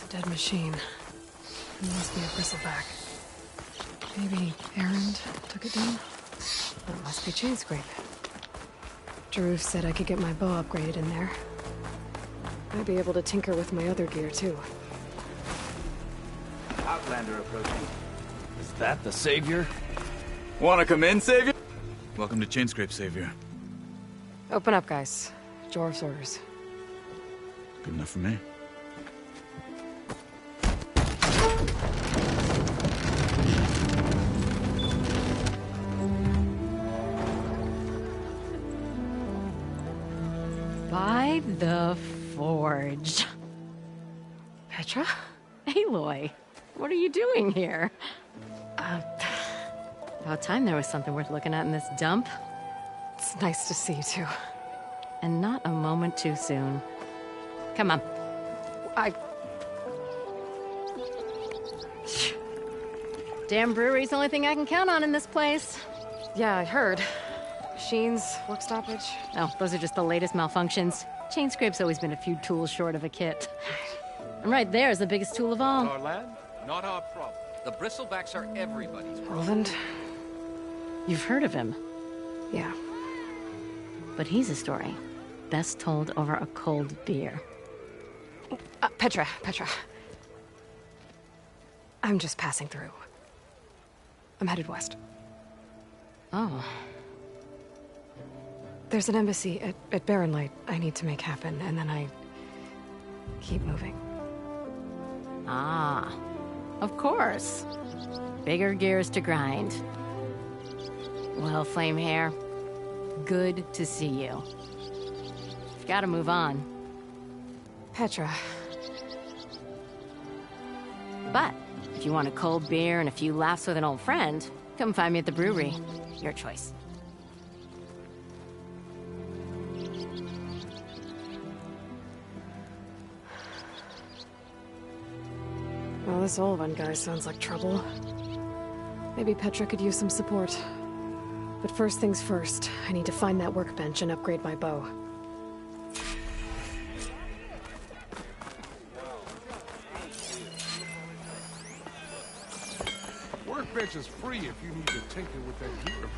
Dead machine. It must be a bristleback. Maybe Erend took it down? That must be Chainscrape. Jaruf said I could get my bow upgraded in there. I'd be able to tinker with my other gear, too. Outlander approaching. Is that the Savior? Wanna come in, Savior? Welcome to Chainscrape, Savior. Open up, guys. Jorv's orders. Good enough for me. By the Forge. Petra? Aloy, what are you doing here? About time there was something worth looking at in this dump. It's nice to see you, too. And not a moment too soon. Come on. Damn brewery's the only thing I can count on in this place. Yeah, I heard. Machines, work stoppage. Oh, those are just the latest malfunctions. Chainscrape's always been a few tools short of a kit. And right there is the biggest tool of all. Our land, not our problem. The bristlebacks are everybody's problem. Roland? You've heard of him, Yeah. but he's a story best told over a cold beer. Petra. I'm just passing through. I'm headed west. Oh, There's an embassy at Barren Light I need to make happen, and then I keep moving. ah, of course. Bigger gears to grind. Well, Flamehair, good to see you. You've got to move on. Petra. But if you want a cold beer and a few laughs with an old friend, come find me at the brewery. Your choice. Well, this old one guy sounds like trouble. Maybe Petra could use some support. But first things first, I need to find that workbench and upgrade my bow. Workbench is free if you need to tinker with that gear.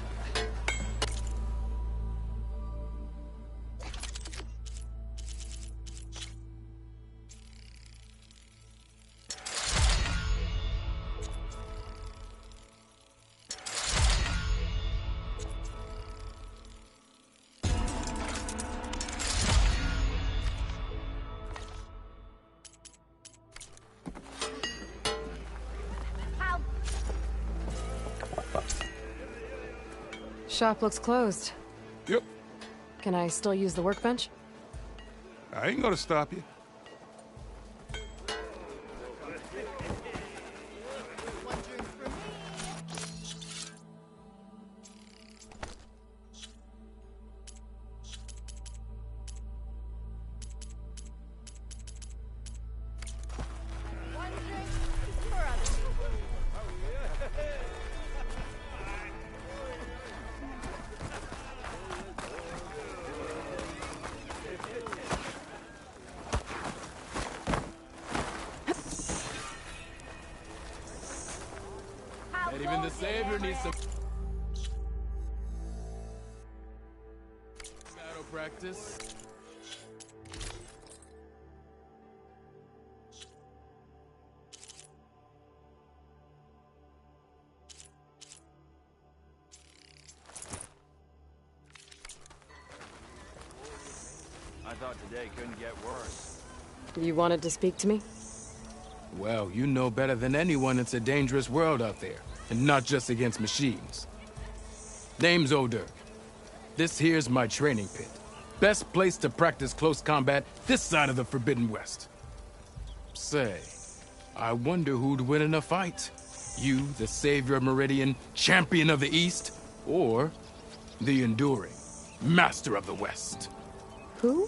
Shop looks closed. Yep, Can I still use the workbench? I ain't gonna stop you. And even the Savior needs some battle practice. I thought today couldn't get worse. You wanted to speak to me? Well, you know better than anyone it's a dangerous world out there, and not just against machines. Name's O'Dirk. This here's my training pit. Best place to practice close combat this side of the Forbidden West. Say, I wonder who'd win in a fight. You, the Savior of Meridian, Champion of the East, or the Enduring, Master of the West. Who?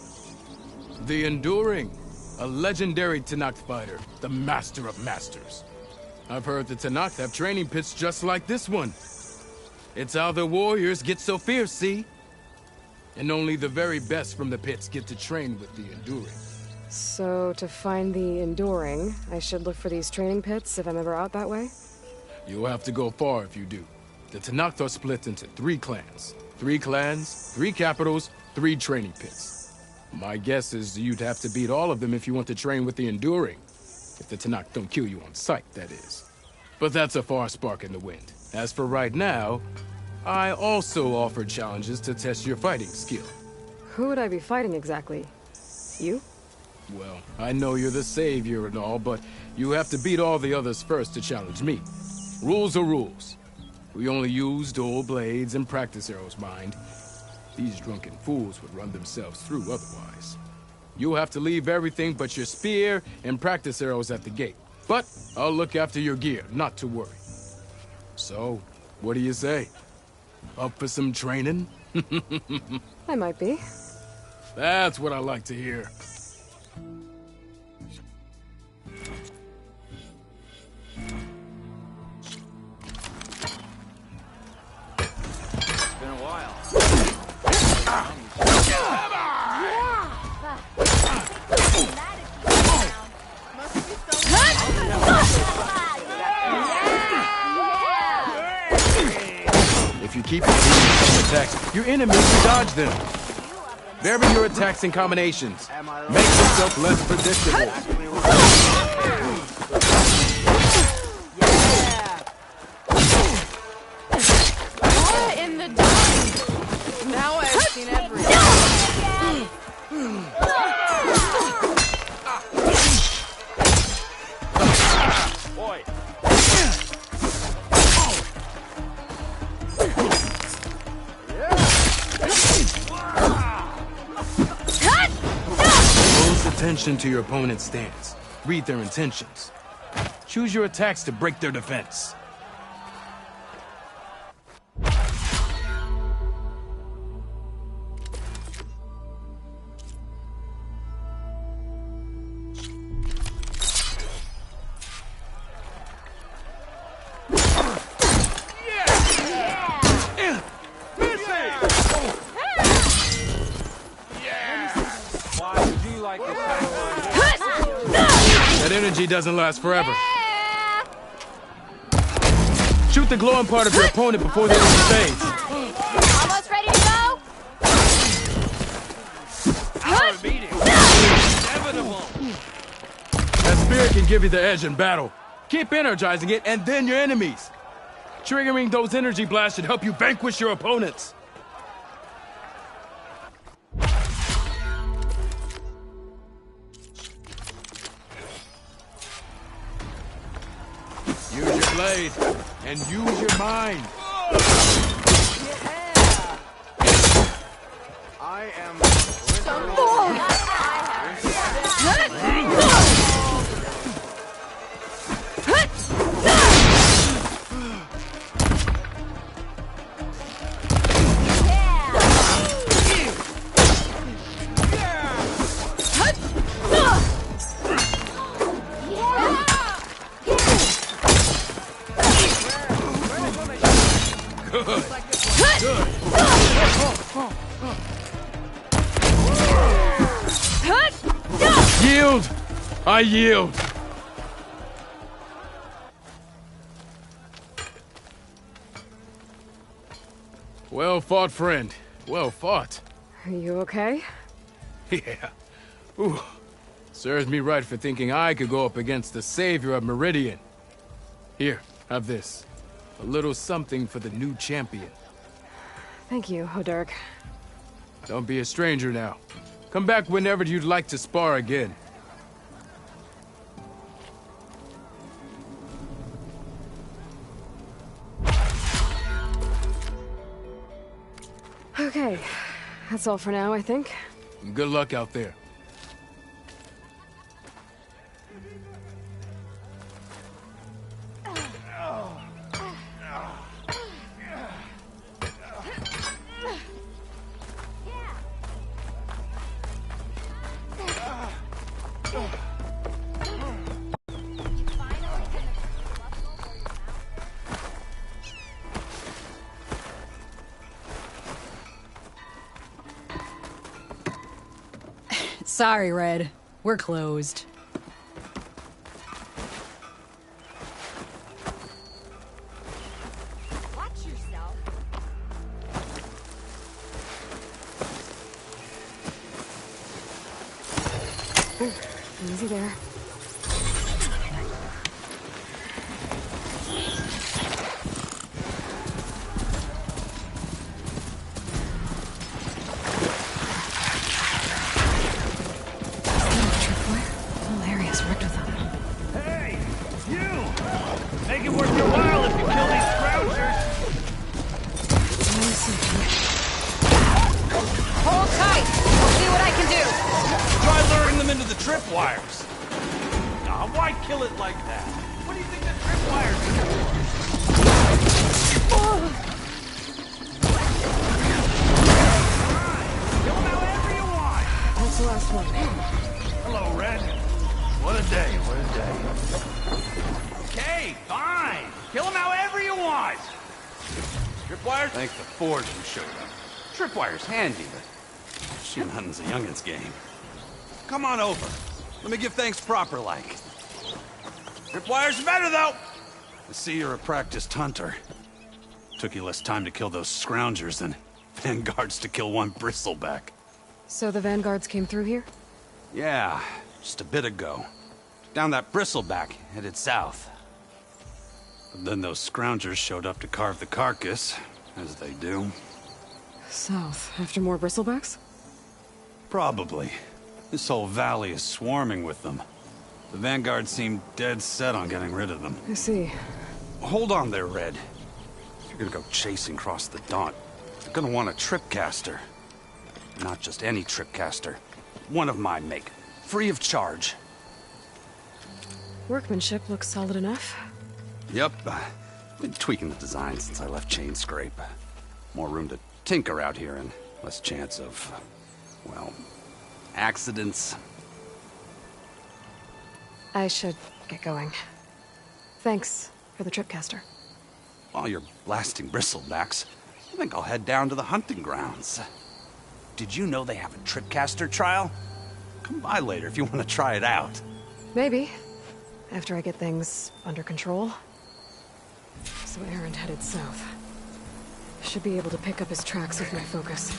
The Enduring, a legendary Tenakth fighter, the Master of Masters. I've heard the Tenakth have training pits just like this one. It's how the warriors get so fierce, see? And only the very best from the pits get to train with the Enduring. So, to find the Enduring, I should look for these training pits if I'm ever out that way? You'll have to go far if you do. The Tenakth are split into 3 clans. 3 clans, 3 capitals, 3 training pits. My guess is you'd have to beat all of them if you want to train with the Enduring. If the Tenakth don't kill you on sight, that is. But that's a far spark in the wind. As for right now, I also offer challenges to test your fighting skill. Who would I be fighting exactly? You? Well, I know you're the savior and all, but you have to beat all the others first to challenge me. Rules are rules. We only use dual blades and practice arrows, mind. These drunken fools would run themselves through otherwise. You'll have to leave everything but your spear and practice arrows at the gate. But I'll look after your gear, not to worry. So, what do you say? Up for some training? I might be. That's what I like to hear. It's been a while. If you keep repeating some attacks, your enemies will dodge them. Vary your attacks and combinations. Make yourself less predictable. What in the dark? Now I've seen everything. Boy. Close attention to your opponent's stance. Read their intentions. Choose your attacks to break their defense. Why would you like to attack my That energy doesn't last forever. Shoot the glowing part of your opponent before the energy fades. Almost ready to go? Our meeting? Inevitable. That spirit can give you the edge in battle. Keep energizing it, and then your enemies. Triggering those energy blasts should help you vanquish your opponents. Use your blade, and use your mind. I am. Yield! I yield! Well fought, friend. Well fought. Are you okay? Yeah. Ooh. Serves me right for thinking I could go up against the savior of Meridian. Here, have this. A little something for the new champion. Thank you, Hodurk. Don't be a stranger now. Come back whenever you'd like to spar again. Okay, that's all for now, I think. Good luck out there. Sorry, Red. We're closed. Watch yourself. Easy there. Hey! You! Make it worth your while if you kill these scroungers! Hold tight. I'll see what I can do. Try luring them into the tripwires. Nah, why kill it like that? What do you think the tripwires are for? Kill them however you want! That's the last one. Hello, Red. What a day, what a day. Okay, fine. Kill them however you want. Tripwires? Thank the Forge you showed up. Tripwire's handy, but shooting hunting's a youngin's game. Come on over. Let me give thanks proper like. Tripwire's better, though. I see you're a practiced hunter. Took you less time to kill those scroungers than vanguards to kill one bristleback. So the vanguards came through here? Yeah, just a bit ago. Down that bristleback, headed south. But then those scroungers showed up to carve the carcass, as they do. South, after more bristlebacks? Probably. This whole valley is swarming with them. The Vanguard seemed dead set on getting rid of them. I see. Hold on there, Red. If you're gonna go chasing across the Daunt, you're gonna want a tripcaster. Not just any tripcaster. One of my make. Free of charge. Workmanship looks solid enough. Yep. Been tweaking the design since I left Chain Scrape. More room to tinker out here and less chance of, well, accidents. I should get going. Thanks for the tripcaster. While you're blasting bristlebacks, I think I'll head down to the hunting grounds. Did you know they have a tripcaster trial? Come by later if you want to try it out. Maybe. After I get things under control. So Erend headed south. Should be able to pick up his tracks with my focus.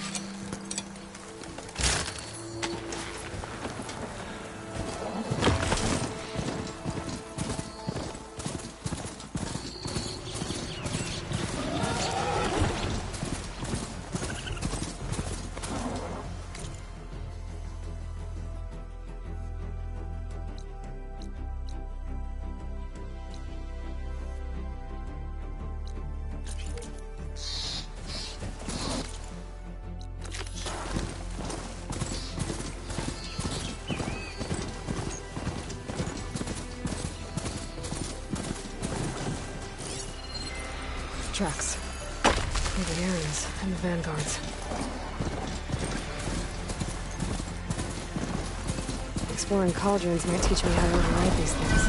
Tracks. Near the Erends and the Vanguards. Exploring cauldrons might teach me how to override these things.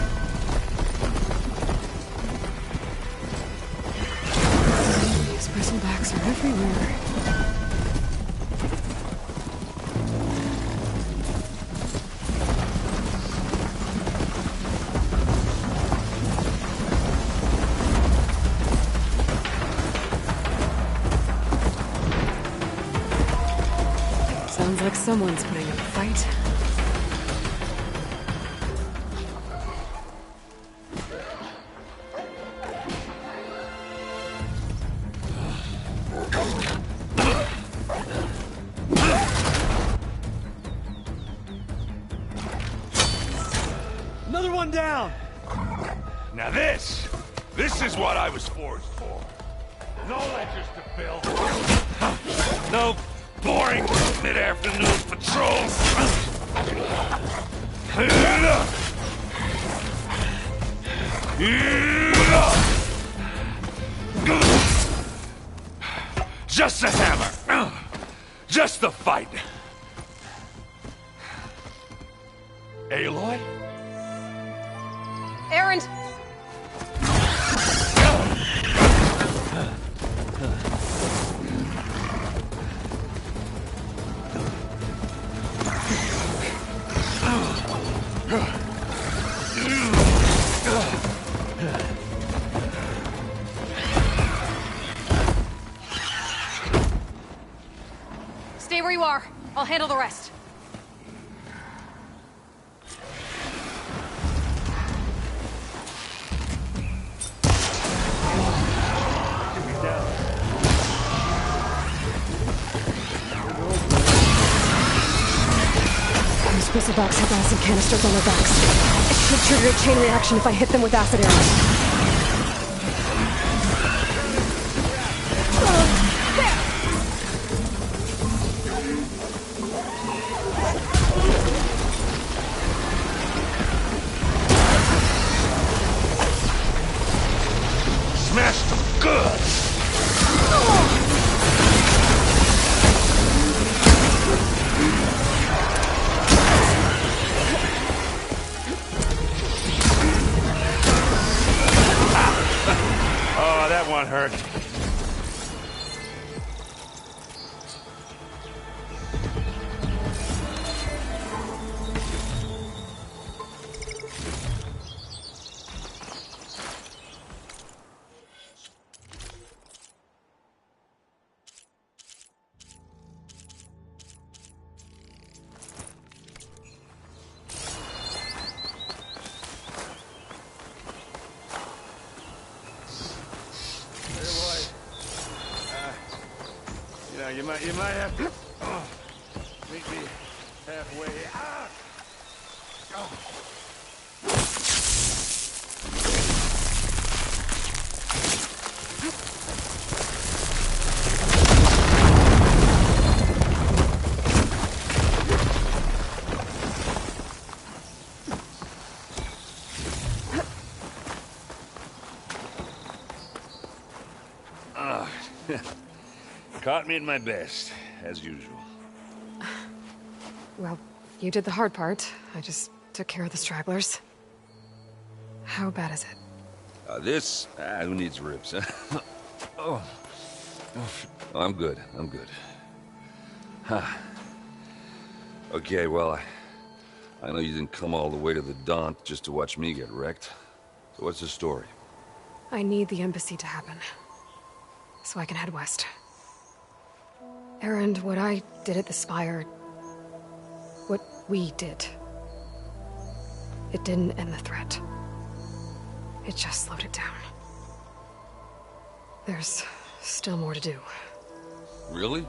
These bristlebacks are everywhere. Sounds like someone's putting up a fight. Another one down! Now this is what I was forged for. No ledgers to fill. No boring mid-afternoon patrols. Just a hammer. Just the fight. Aloy? Erend! Stay where you are. I'll handle the rest. Those bristlebacks have acid canisters on their backs. It should trigger a chain reaction if I hit them with acid arrows. Smashed them good! Oh, that one hurt. You might have to meet me halfway. Ah! Caught me at my best, as usual. Well, you did the hard part. I just took care of the stragglers. How bad is it? Who needs ribs? Oh. I'm good. Huh. Okay, well, I know you didn't come all the way to the Daunt just to watch me get wrecked. So what's the story? I need the embassy to happen, so I can head west. Erend, what I did at the Spire... what we did... it didn't end the threat. It just slowed it down. There's still more to do. Really?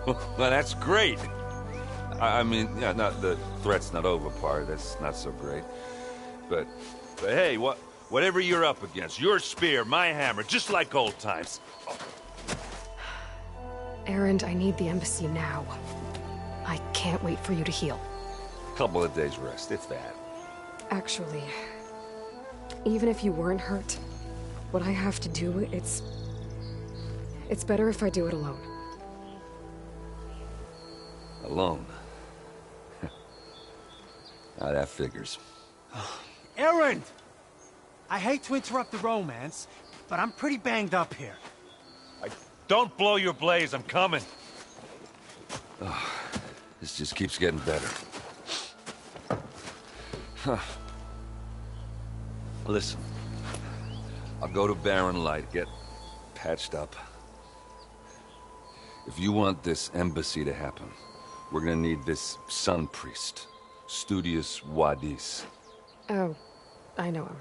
Well, that's great. I mean, yeah, not the threat's not over part, that's not so great. But hey, whatever you're up against, your spear, my hammer, just like old times. Erend, I need the embassy now. I can't wait for you to heal. Couple of days rest, if that. Actually, even if you weren't hurt, what I have to do, it's better if I do it alone. Alone? Now that figures. Erend! I hate to interrupt the romance, but I'm pretty banged up here. Don't blow your blaze, I'm coming. Oh, this just keeps getting better. Huh. Listen, I'll go to Barren Light, get patched up. If you want this embassy to happen, we're gonna need this sun priest, Studius Wadis. Oh, I know him.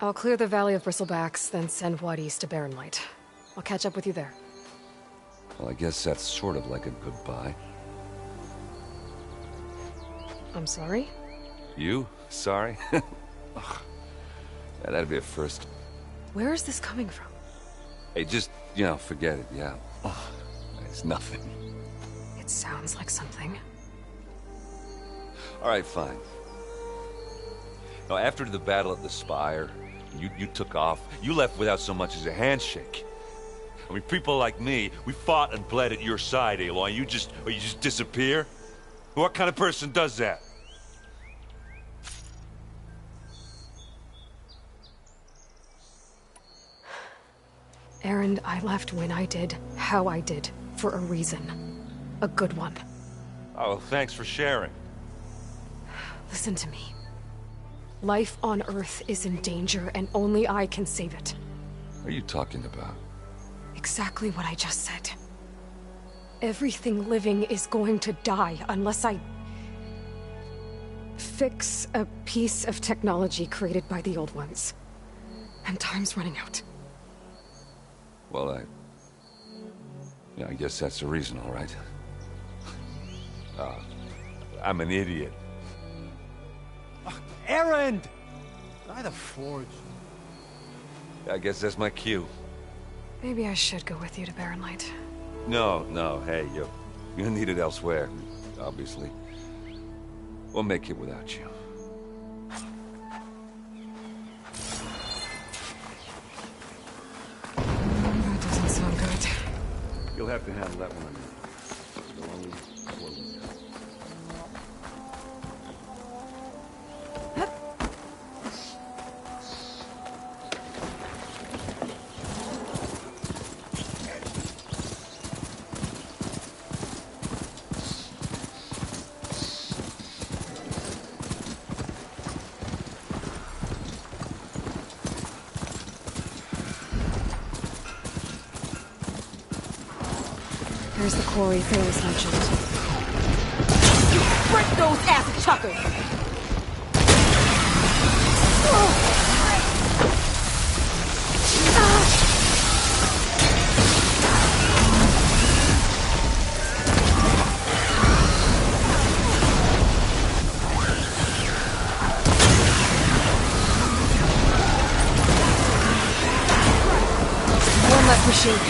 I'll clear the Valley of Bristlebacks, then send Wadis to Barren Light. I'll catch up with you there. Well, I guess that's sort of like a goodbye. I'm sorry? You? Sorry? Ugh. Yeah, that'd be a first. Where is this coming from? Hey, just, forget it, yeah. Ugh. It's nothing. It sounds like something. All right, fine. Now, after the battle at the Spire, you took off. You left without so much as a handshake. I mean, people like me, we fought and bled at your side, Aloy. You just disappear? What kind of person does that? Erend, I left when I did, how I did, for a reason. A good one. Oh, thanks for sharing. The Listen to me. Life on Earth is in danger, and only I can save it. What are you talking about? Exactly what I just said. Everything living is going to die unless I fix a piece of technology created by the old ones. And time's running out. Well, I guess that's the reason, all right. I'm an idiot. Erend! By the Forge. I guess that's my cue. Maybe I should go with you to Barren Light. No, hey, you're needed elsewhere, obviously. We'll make it without you. That doesn't sound good. You'll have to handle that one. There's the quarry Theros mentioned. Break those ass chuckers! One left machine.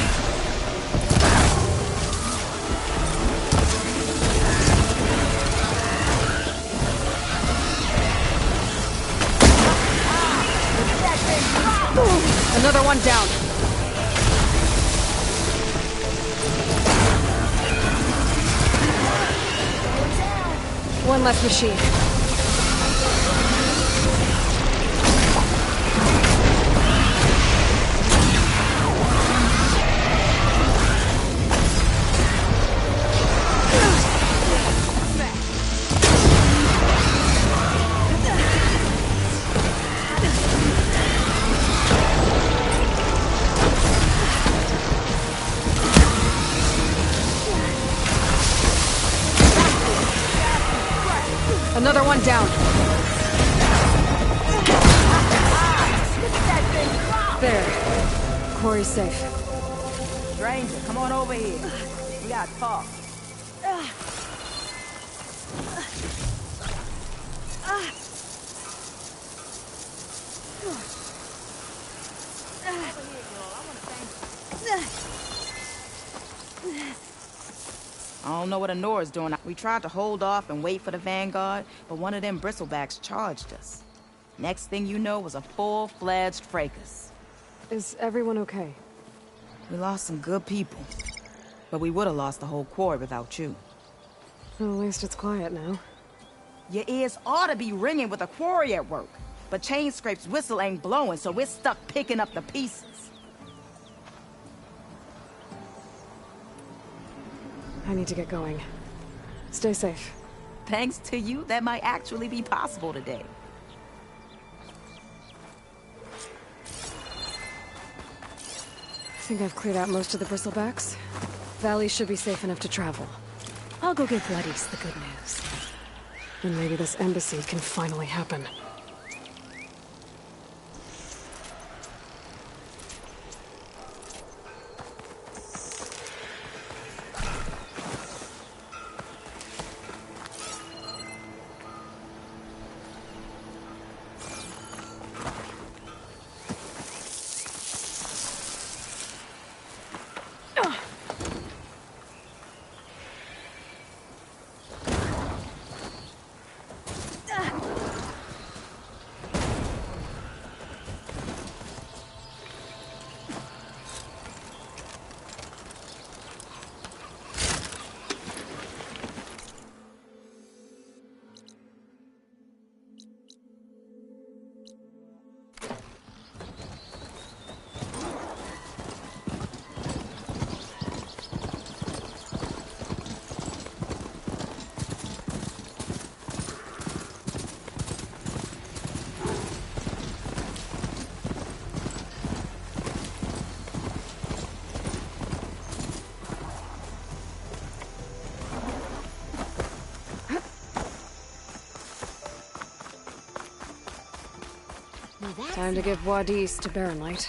Another one down. One left machine. Another one down. There. Quarry's safe. Stranger, come on over here. We gotta talk. I don't know what Anora's doing. We tried to hold off and wait for the Vanguard, but one of them bristlebacks charged us. Next thing you know was a full-fledged fracas. Is everyone okay? We lost some good people, but we would have lost the whole quarry without you. Well, at least it's quiet now. Your ears ought to be ringing with a quarry at work, but Chainscrape's whistle ain't blowing, so we're stuck picking up the pieces. I need to get going. Stay safe. Thanks to you, that might actually be possible today. I think I've cleared out most of the bristlebacks. Valley should be safe enough to travel. I'll go give Bloodies the good news. And maybe this embassy can finally happen. Time to give Wadis to Baronlight.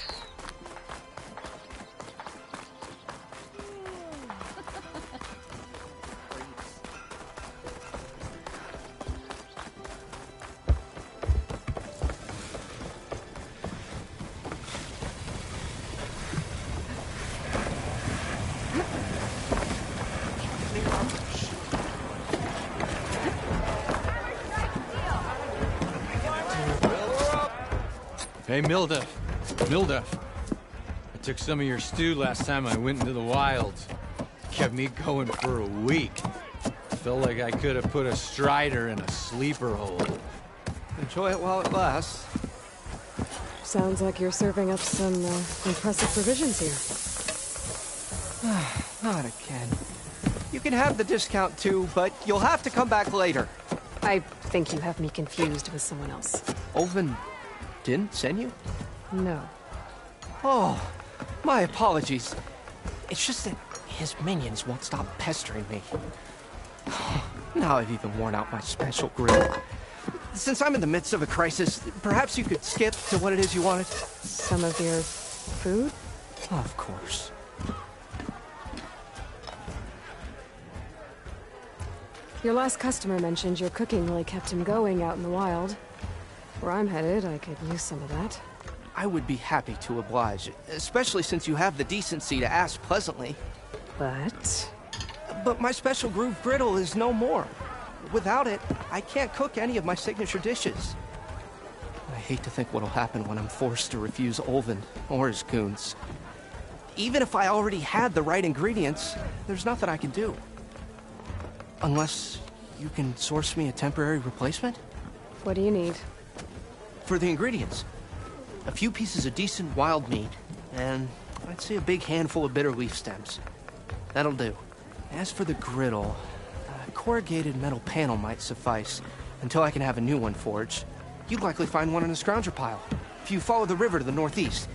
Hey, Mildef. Mildef. I took some of your stew last time I went into the wilds. Kept me going for a week. Felt like I could have put a strider in a sleeper hole. Enjoy it while it lasts. Sounds like you're serving up some impressive provisions here. Not again. You can have the discount too, but you'll have to come back later. I think you have me confused with someone else. Olvin didn't send you? No. Oh, my apologies. It's just that his minions won't stop pestering me. Now I've even worn out my special grill. Since I'm in the midst of a crisis, perhaps you could skip to what it is you wanted? Some of your food? Of course. Your last customer mentioned your cooking really kept him going out in the wild. Where I'm headed, I could use some of that. I would be happy to oblige, especially since you have the decency to ask pleasantly. But my special groove griddle is no more. Without it, I can't cook any of my signature dishes. I hate to think what'll happen when I'm forced to refuse Olvin or his goons. Even if I already had the right ingredients, there's nothing I can do. Unless you can source me a temporary replacement? What do you need? For the ingredients, a few pieces of decent wild meat, and I'd say a big handful of bitter leaf stems. That'll do. As for the griddle, a corrugated metal panel might suffice until I can have a new one forged. You'd likely find one in a scrounger pile, if you follow the river to the northeast.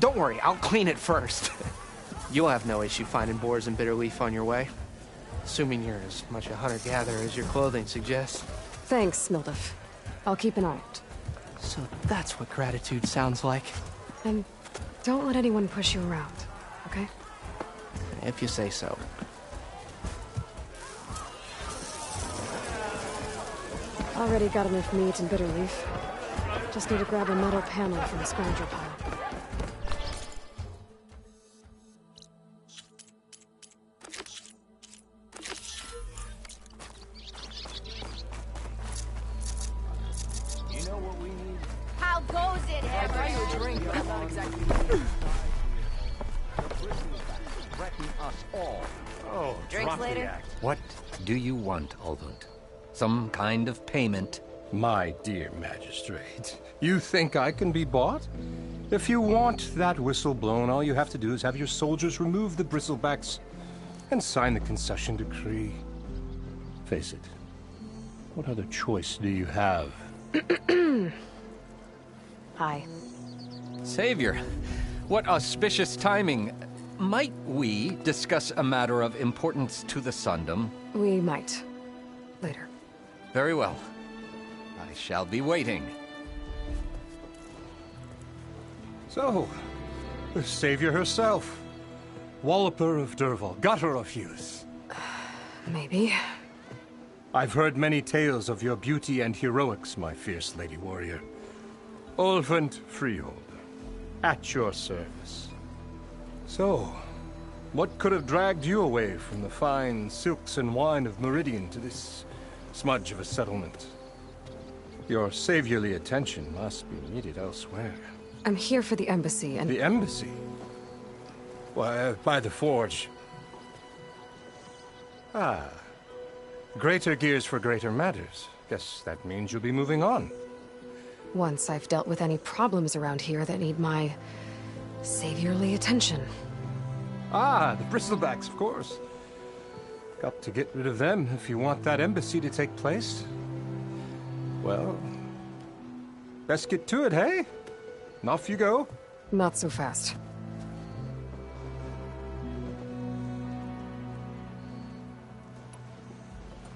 Don't worry, I'll clean it first. You'll have no issue finding boars and bitter leaf on your way. Assuming you're as much a hunter-gatherer as your clothing suggests. Thanks, Mildef. I'll keep an eye out. So that's what gratitude sounds like. And don't let anyone push you around, okay? If you say so. Already got enough meat and bitter leaf. Just need to grab a metal panel from the scrounger pile. How goes it, Everett? Threaten us all. Oh, Drinks drop the later? act. What do you want, Olvund? Some kind of payment? My dear magistrate, you think I can be bought? If you want that whistle blown, all you have to do is have your soldiers remove the bristlebacks and sign the concession decree. Face it, what other choice do you have? Hi. Savior, what auspicious timing. Might we discuss a matter of importance to the Sundom? We might. Later. Very well. I shall be waiting. So, the savior herself. Walloper of Derval, gutter of youth. Maybe. I've heard many tales of your beauty and heroics, my fierce lady warrior. Olvund Freehold, at your service. So, what could have dragged you away from the fine silks and wine of Meridian to this smudge of a settlement? Your saviorly attention must be needed elsewhere. I'm here for the embassy and... The embassy? Why, by the forge. Ah. Greater gears for greater matters. Guess that means you'll be moving on. Once I've dealt with any problems around here that need my saviorly attention. Ah, the bristlebacks, of course. Got to get rid of them if you want that embassy to take place. Well, best get to it, hey? And off you go. Not so fast.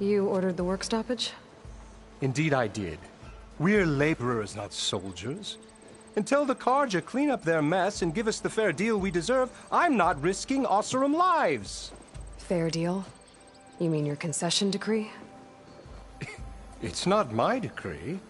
You ordered the work stoppage? Indeed I did. We're laborers, not soldiers. Until the Carja clean up their mess and give us the fair deal we deserve, I'm not risking Oseram lives. Fair deal? You mean your concession decree? It's not my decree.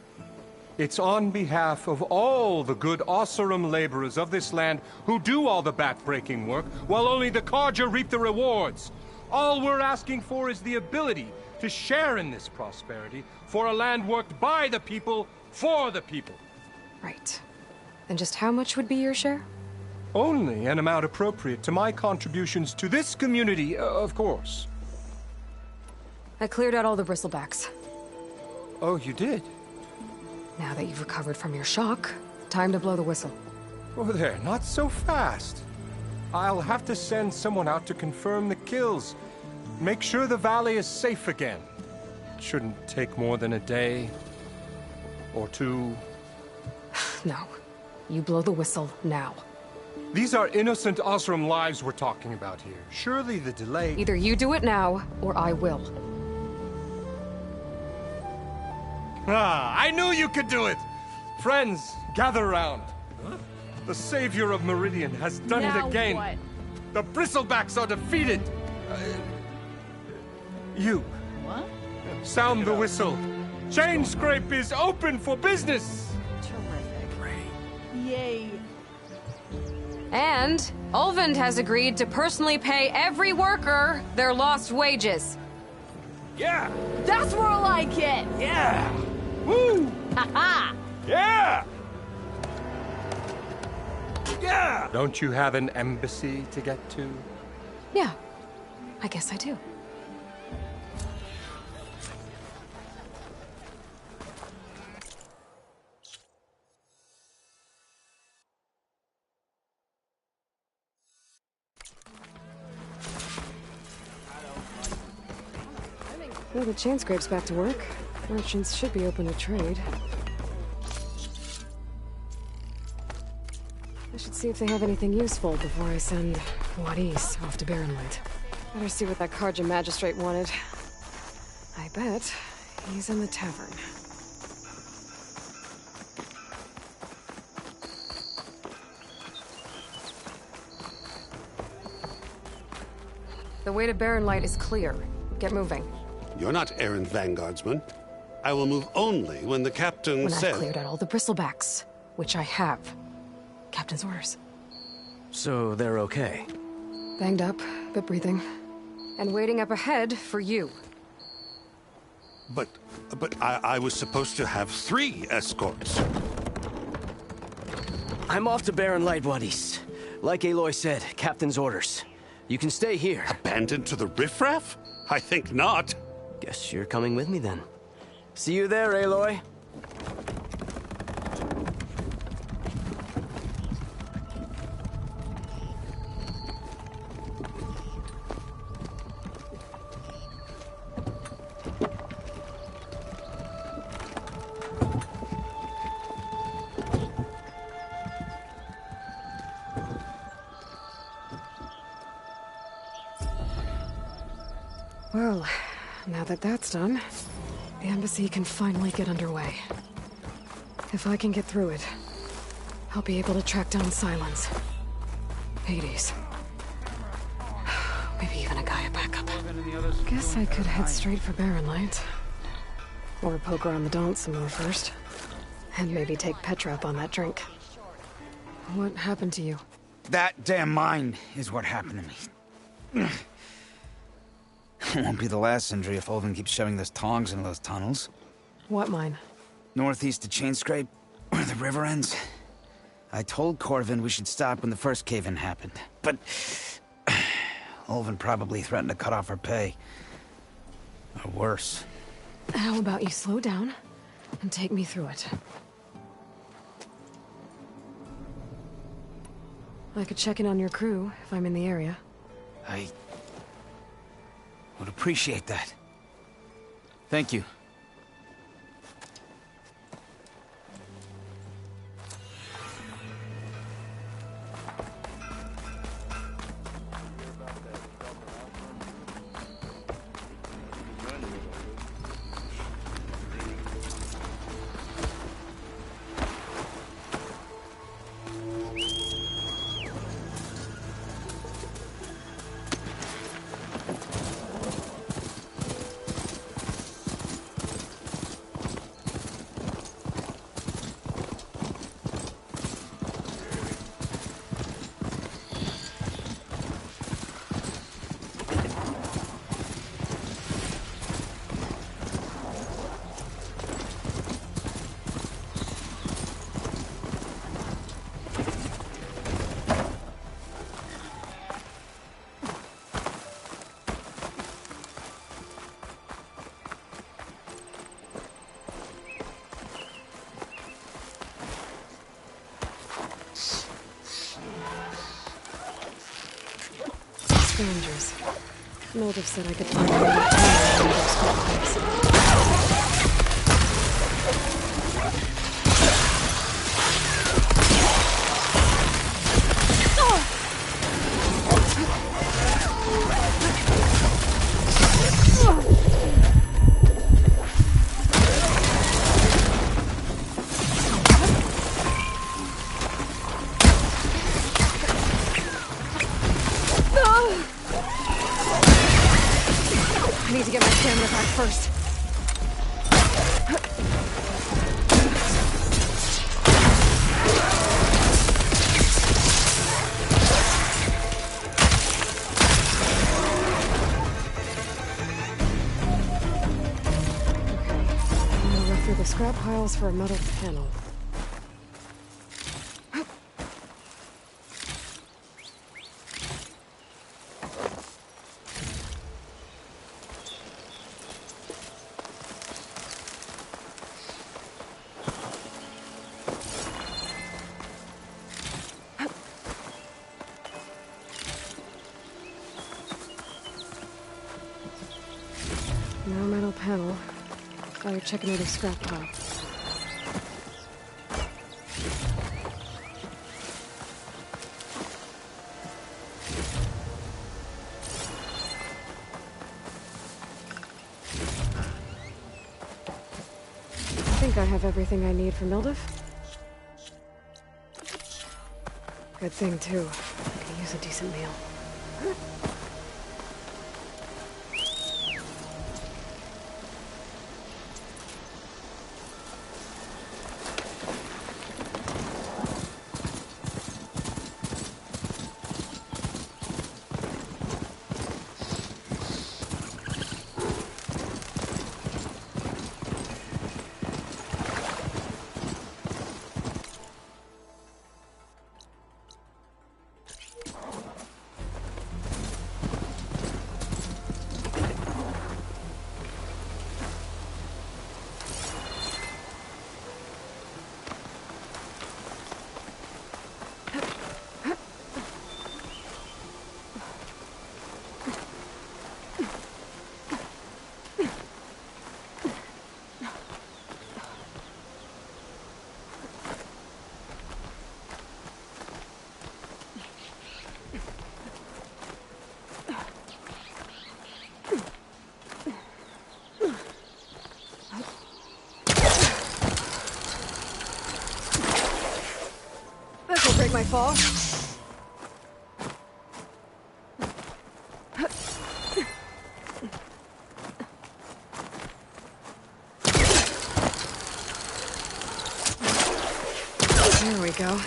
It's on behalf of all the good Oseram laborers of this land who do all the back-breaking work, while only the Carja reap the rewards. All we're asking for is the ability to share in this prosperity for a land worked by the people, for the people. Right. And just how much would be your share? Only an amount appropriate to my contributions to this community, of course. I cleared out all the bristlebacks. Oh, you did? Now that you've recovered from your shock, time to blow the whistle. Oh there, not so fast. I'll have to send someone out to confirm the kills. Make sure the valley is safe again. It shouldn't take more than a day or two. No. You blow the whistle now. These are innocent Oseram lives we're talking about here. Surely the delay... Either you do it now, or I will. Ah, I knew you could do it! Friends, gather around. The savior of Meridian has done it again. What? The Bristlebacks are defeated. You. What? Sound the whistle. Chainscrape is open for business. Yay. And Ulvund has agreed to personally pay every worker their lost wages. Yeah! That's more like it! Yeah! Woo! Ha-ha! Yeah! Yeah! Don't you have an embassy to get to? Yeah, I guess I do. Well, the Chainscrape's back to work. Merchants should be open to trade. I should see if they have anything useful before I send Wadis off to Barrenlight. Better see what that Carja magistrate wanted. I bet he's in the tavern. The way to Barrenlight is clear. Get moving. You're not errant vanguardsman. I will move only when the captain When says... I've cleared out all the bristlebacks, which I have. Captain's orders. So they're okay? Banged up, but breathing. And waiting up ahead for you. But I was supposed to have 3 escorts. I'm off to Barrenlight, Wadis. Like Aloy said, Captain's orders. You can stay here. Abandoned to the riffraff? I think not. Guess you're coming with me then. See you there, Aloy. Well, now that that's done, the embassy can finally get underway. If I can get through it, I'll be able to track down Silence. Hades. Maybe even a Gaia backup. Guess I could head straight for Barrenlight. Or poke around the Daunt some more first. And maybe take Petra up on that drink. What happened to you? That damn mine is what happened to me. It won't be the last injury if Ulvund keeps shoving those tongs into those tunnels. What mine? Northeast of Chainscrape, where the river ends. I told Corvin we should stop when the first cave-in happened, but Ulvund probably threatened to cut off our pay. Or worse. How about you slow down and take me through it? I could check in on your crew if I'm in the area. I would appreciate that. Thank you. scavengers. Milduff said I could find them in the tunnel in those scrap I need to get my stamina back first. I'm gonna look through the scrap piles for a metal panel. No metal panel. Better check another scrap pile. I think I have everything I need for Milduff. Good thing, too. I could use a decent meal. This'll break my fall. There we go.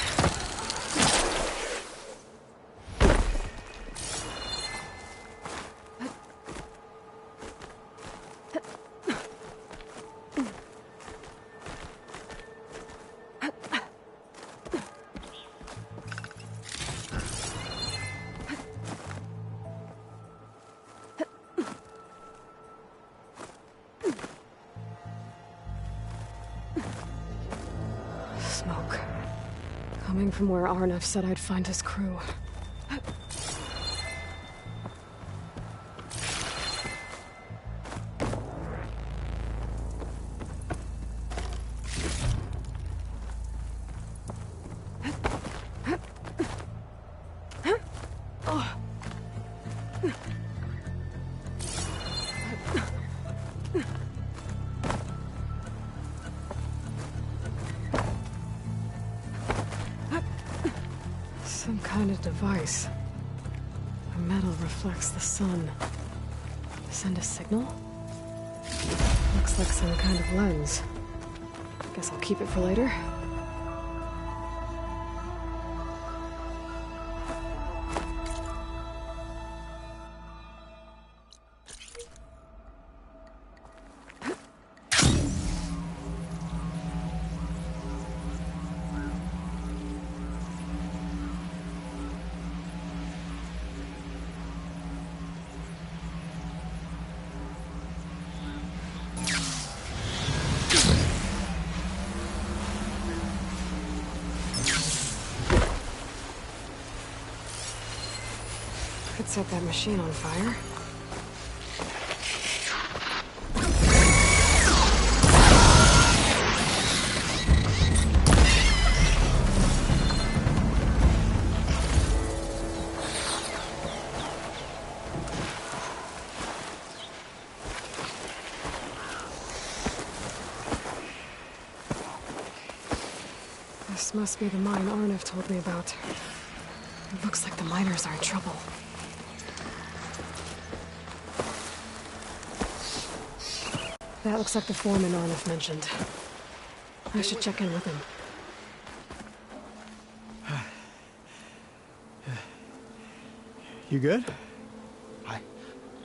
Smoke. Coming from where Arnav said I'd find his crew. Some kind of device. The metal reflects the sun. Send a signal? Looks like some kind of lens. Guess I'll keep it for later. Could set that machine on fire. This must be the mine Arnav told me about. It looks like the miners are in trouble. That looks like the foreman Arnav mentioned. I should check in with him. You good?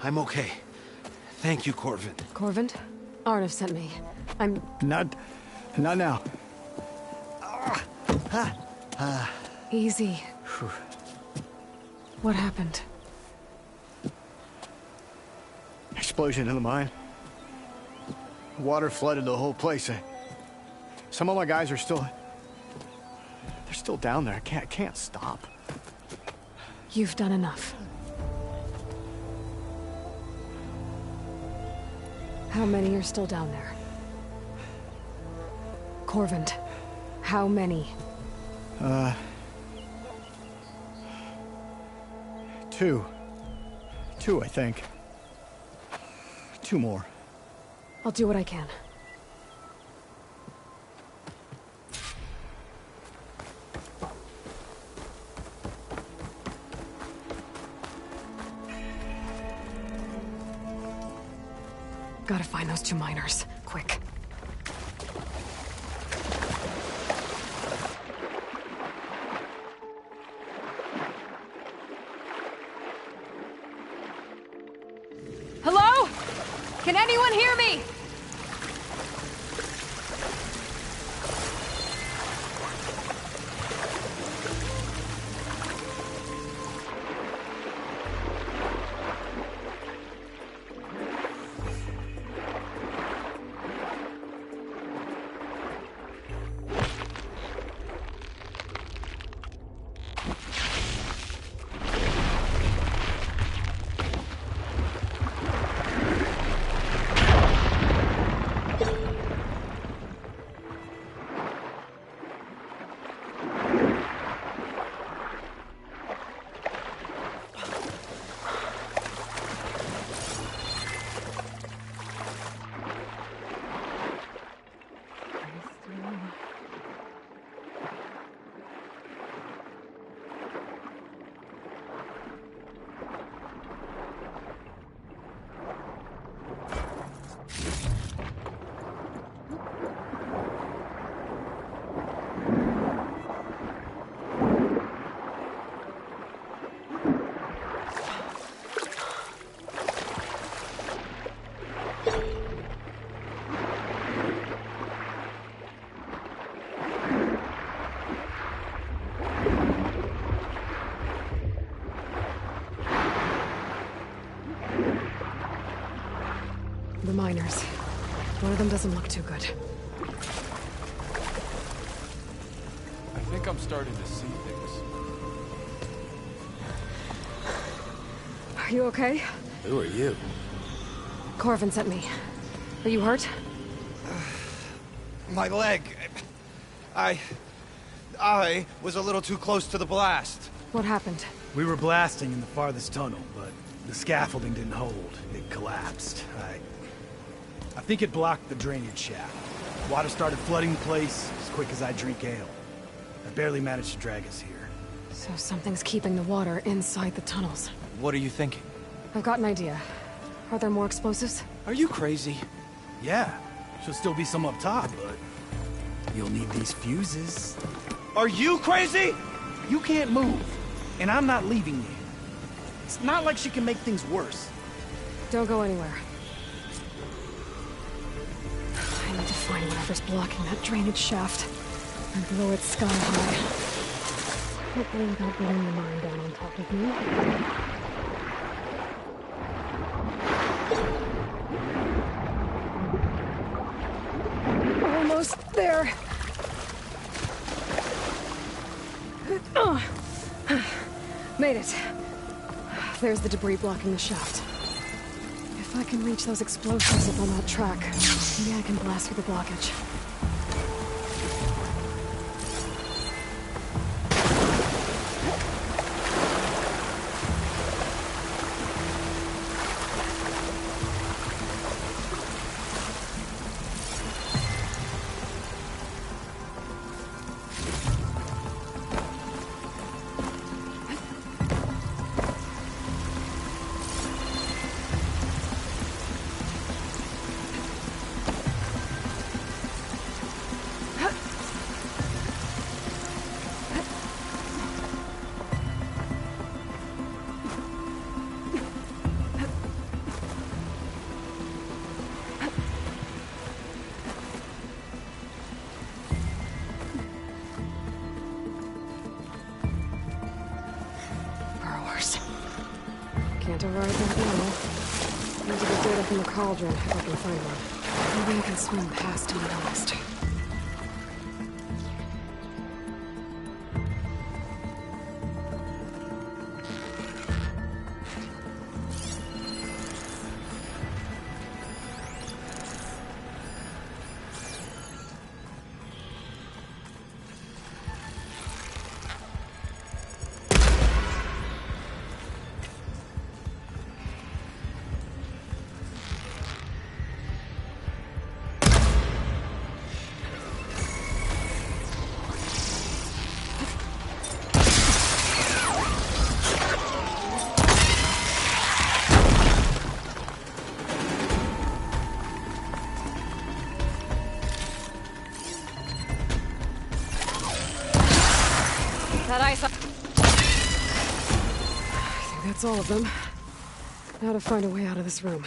I'm okay. Thank you, Corvin. Corvin? Arnav sent me. I'm... Not now. Easy. What happened? Explosion in the mine. Water flooded the whole place. Some of my guys are still... They're still down there. I can't stop. You've done enough. How many are still down there? Corvin, how many? Two. Two, I think. Two more. I'll do what I can. Gotta find those two miners. Quick. Hello? Can anyone hear me? The miners. One of them doesn't look too good. I think I'm starting to see things. Are you okay? Who are you? Corvin sent me. Are you hurt? My leg. I was a little too close to the blast. What happened? We were blasting in the farthest tunnel, but the scaffolding didn't hold. It collapsed. I think it blocked the drainage shaft. Water started flooding the place as quick as I drink ale. I barely managed to drag us here. So something's keeping the water inside the tunnels. What are you thinking? I've got an idea. Are there more explosives? Are you crazy? Yeah, should still be some up top, but you'll need these fuses. Are you crazy? You can't move, and I'm not leaving you. It's not like she can make things worse. Don't go anywhere. I need to find whatever's blocking that drainage shaft and blow it sky high. Hopefully without bringing the mine down on top of me. Almost there. Made it. There's the debris blocking the shaft. If I can reach those explosives up on that track, maybe I can blast through the blockage. Can't override that now. Need to get data from the cauldron if I can find one. Maybe I can swim past to the west. That ice... I think that's all of them. Now to find a way out of this room.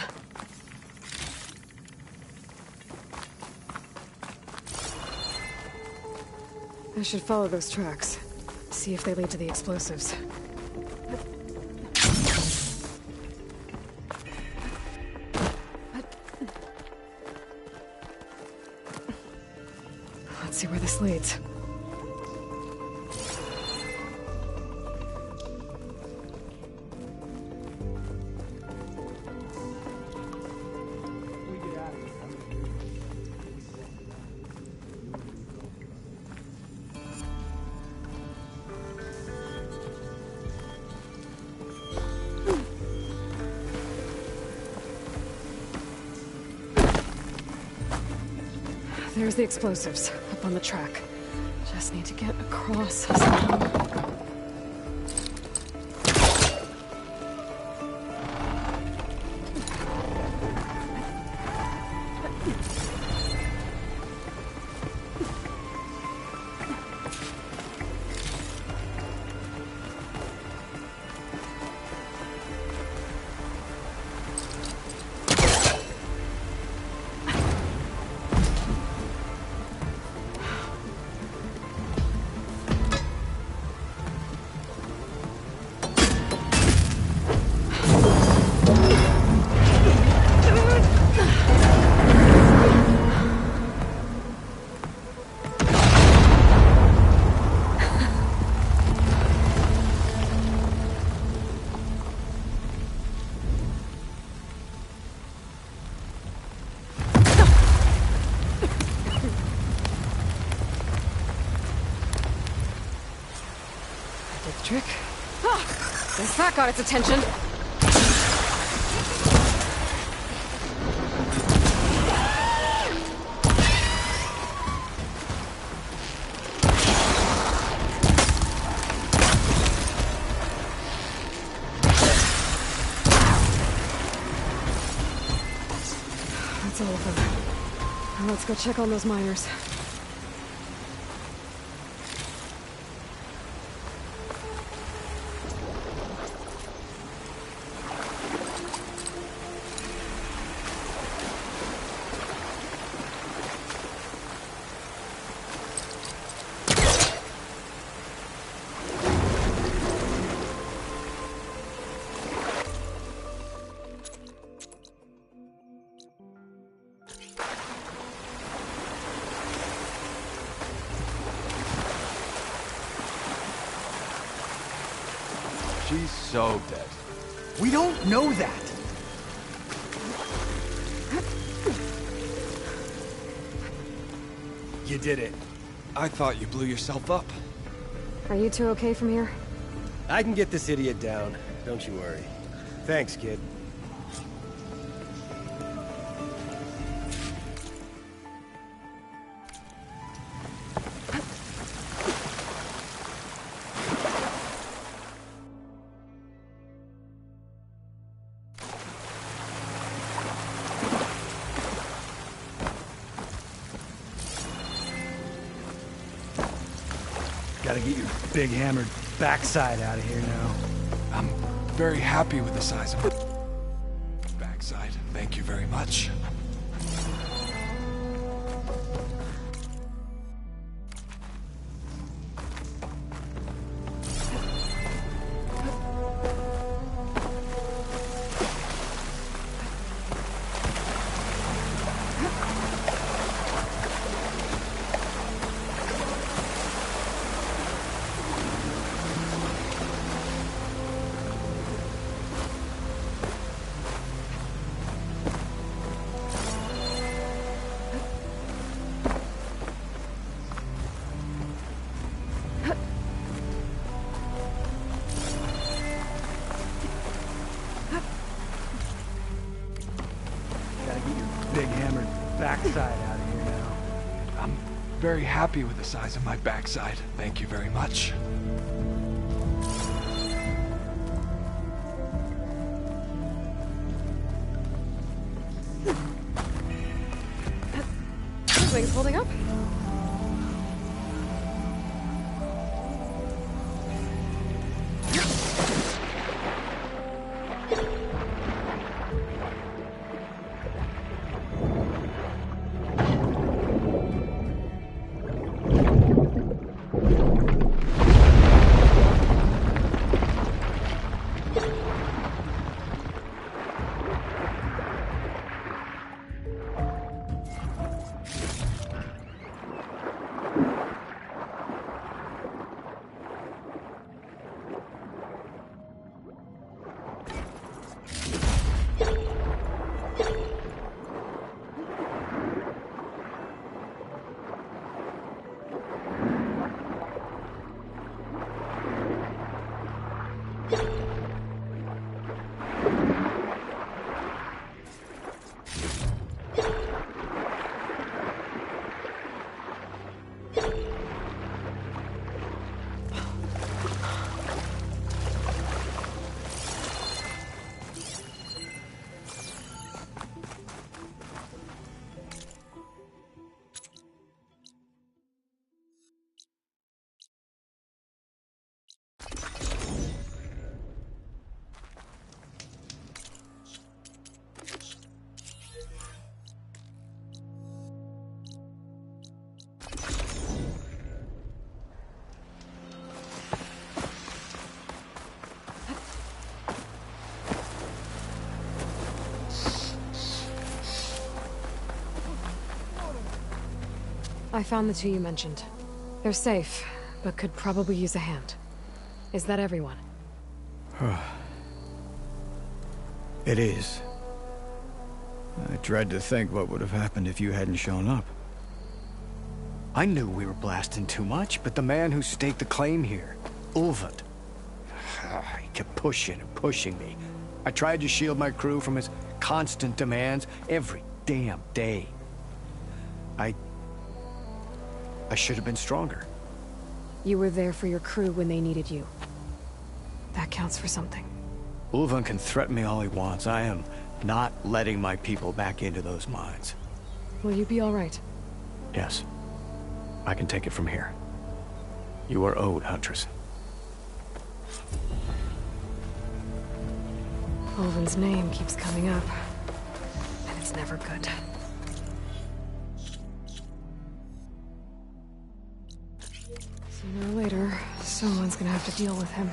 I should follow those tracks. See if they lead to the explosives. Let's see where this leads. There's the explosives, up on the track. Just need to get across somehow. Trick. Ah, guess that got its attention. That's all of them. Now let's go check on those miners. She's so dead. We don't know that. You did it. I thought you blew yourself up. Are you two okay from here? I can get this idiot down. Don't you worry. Thanks, kid. Gotta get your big hammered backside out of here now. I'm very happy with the size of it. Backside, thank you very much. Big hammered backside out of here now. I'm very happy with the size of my backside. Thank you very much. Wings holding up? I found the two you mentioned. They're safe, but could probably use a hand. Is that everyone? It is. I dread to think what would have happened if you hadn't shown up. I knew we were blasting too much, but the man who staked the claim here, Ulvund, he kept pushing and pushing me. I tried to shield my crew from his constant demands every damn day. I should have been stronger. You were there for your crew when they needed you. That counts for something. Ulvund can threaten me all he wants. I am not letting my people back into those mines. Will you be all right? Yes. I can take it from here. You are owed, Huntress. Ulvund's name keeps coming up, and it's never good. Sooner or later, someone's gonna have to deal with him.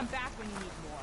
come back when you need more.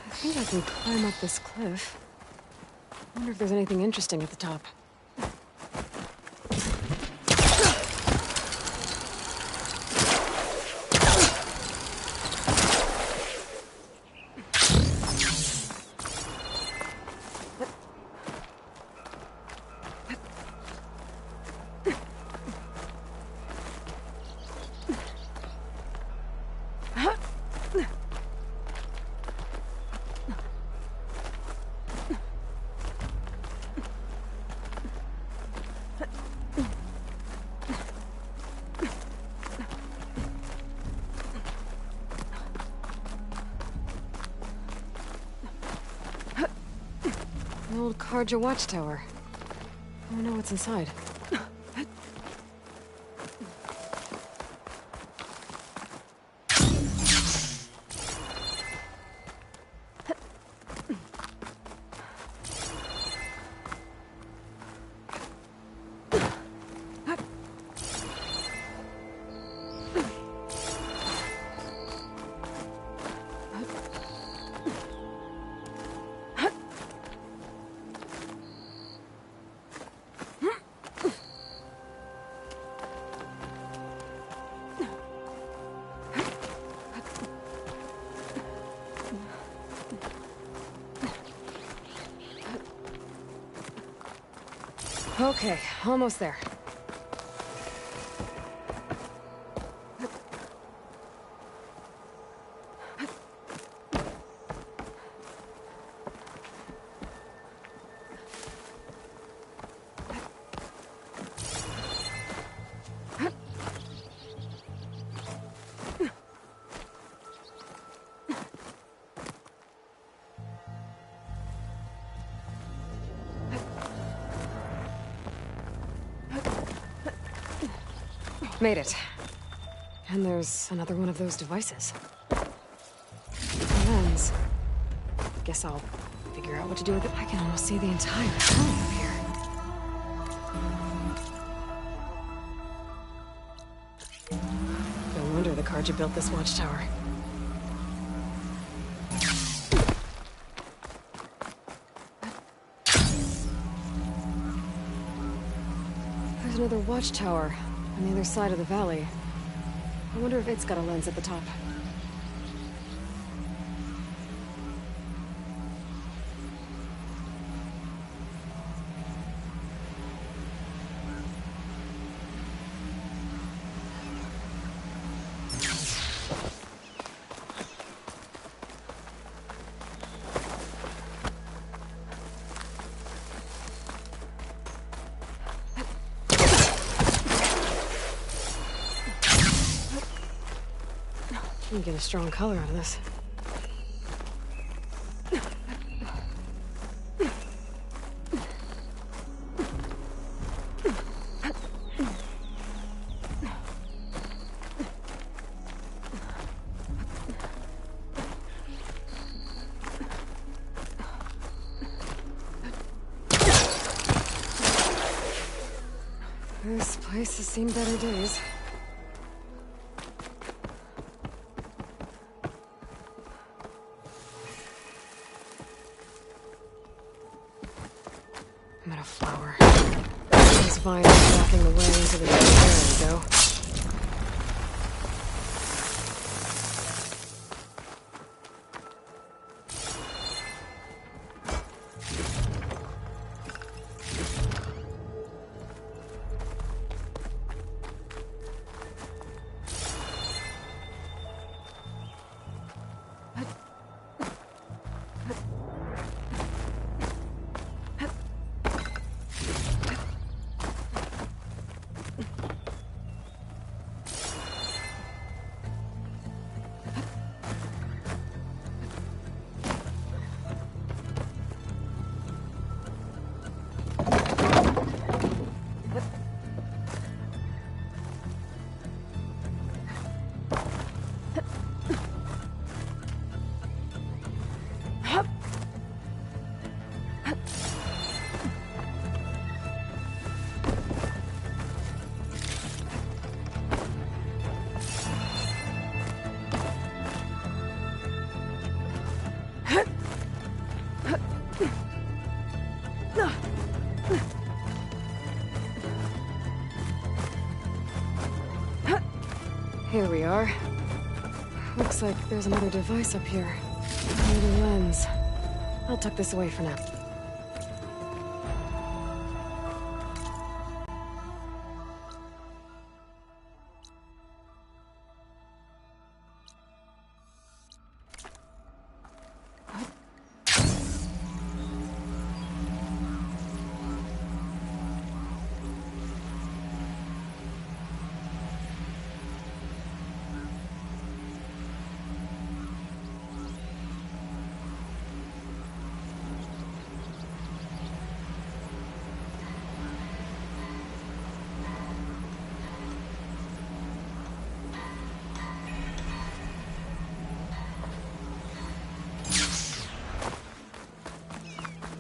I think I can climb up this cliff. I wonder if there's anything interesting at the top. An old Karja watchtower. I don't know what's inside. Okay, almost there. Made it. And there's another one of those devices. A lens. Guess I'll figure out what to do with it. I can almost see the entire tunnel up here. No wonder the Karja built this watchtower. There's another watchtower on the other side of the valley. I wonder if it's got a lens at the top. You can get a strong color out of this. This place has seen better days. I'm at a flower. These vines are blocking the way into the there we go. Here we are. Looks like there's another device up here. Maybe a lens. I'll tuck this away for now.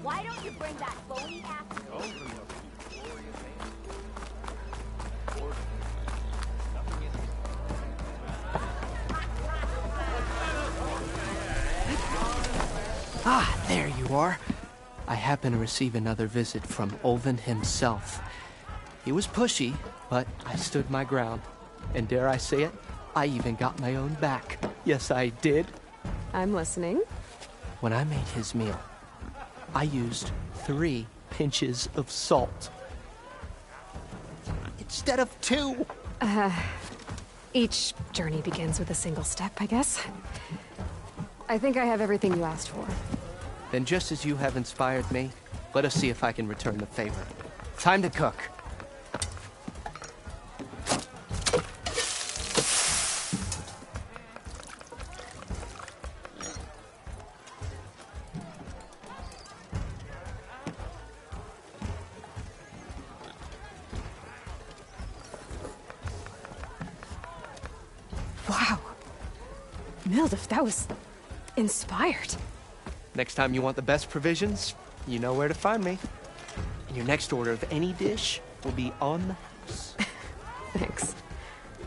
Why don't you bring that phony ass Ah, there you are. I happen to receive another visit from Ulvund himself. He was pushy, but I stood my ground. And dare I say it, I even got my own back. Yes, I did. I'm listening. When I made his meal, I used 3 pinches of salt. Instead of 2. Each journey begins with a single step, I guess. I think I have everything you asked for. Then just as you have inspired me, let us see if I can return the favor. Time to cook. Wow. Mildif, that was inspired. Next time you want the best provisions, you know where to find me. And your next order of any dish will be on the house. Thanks.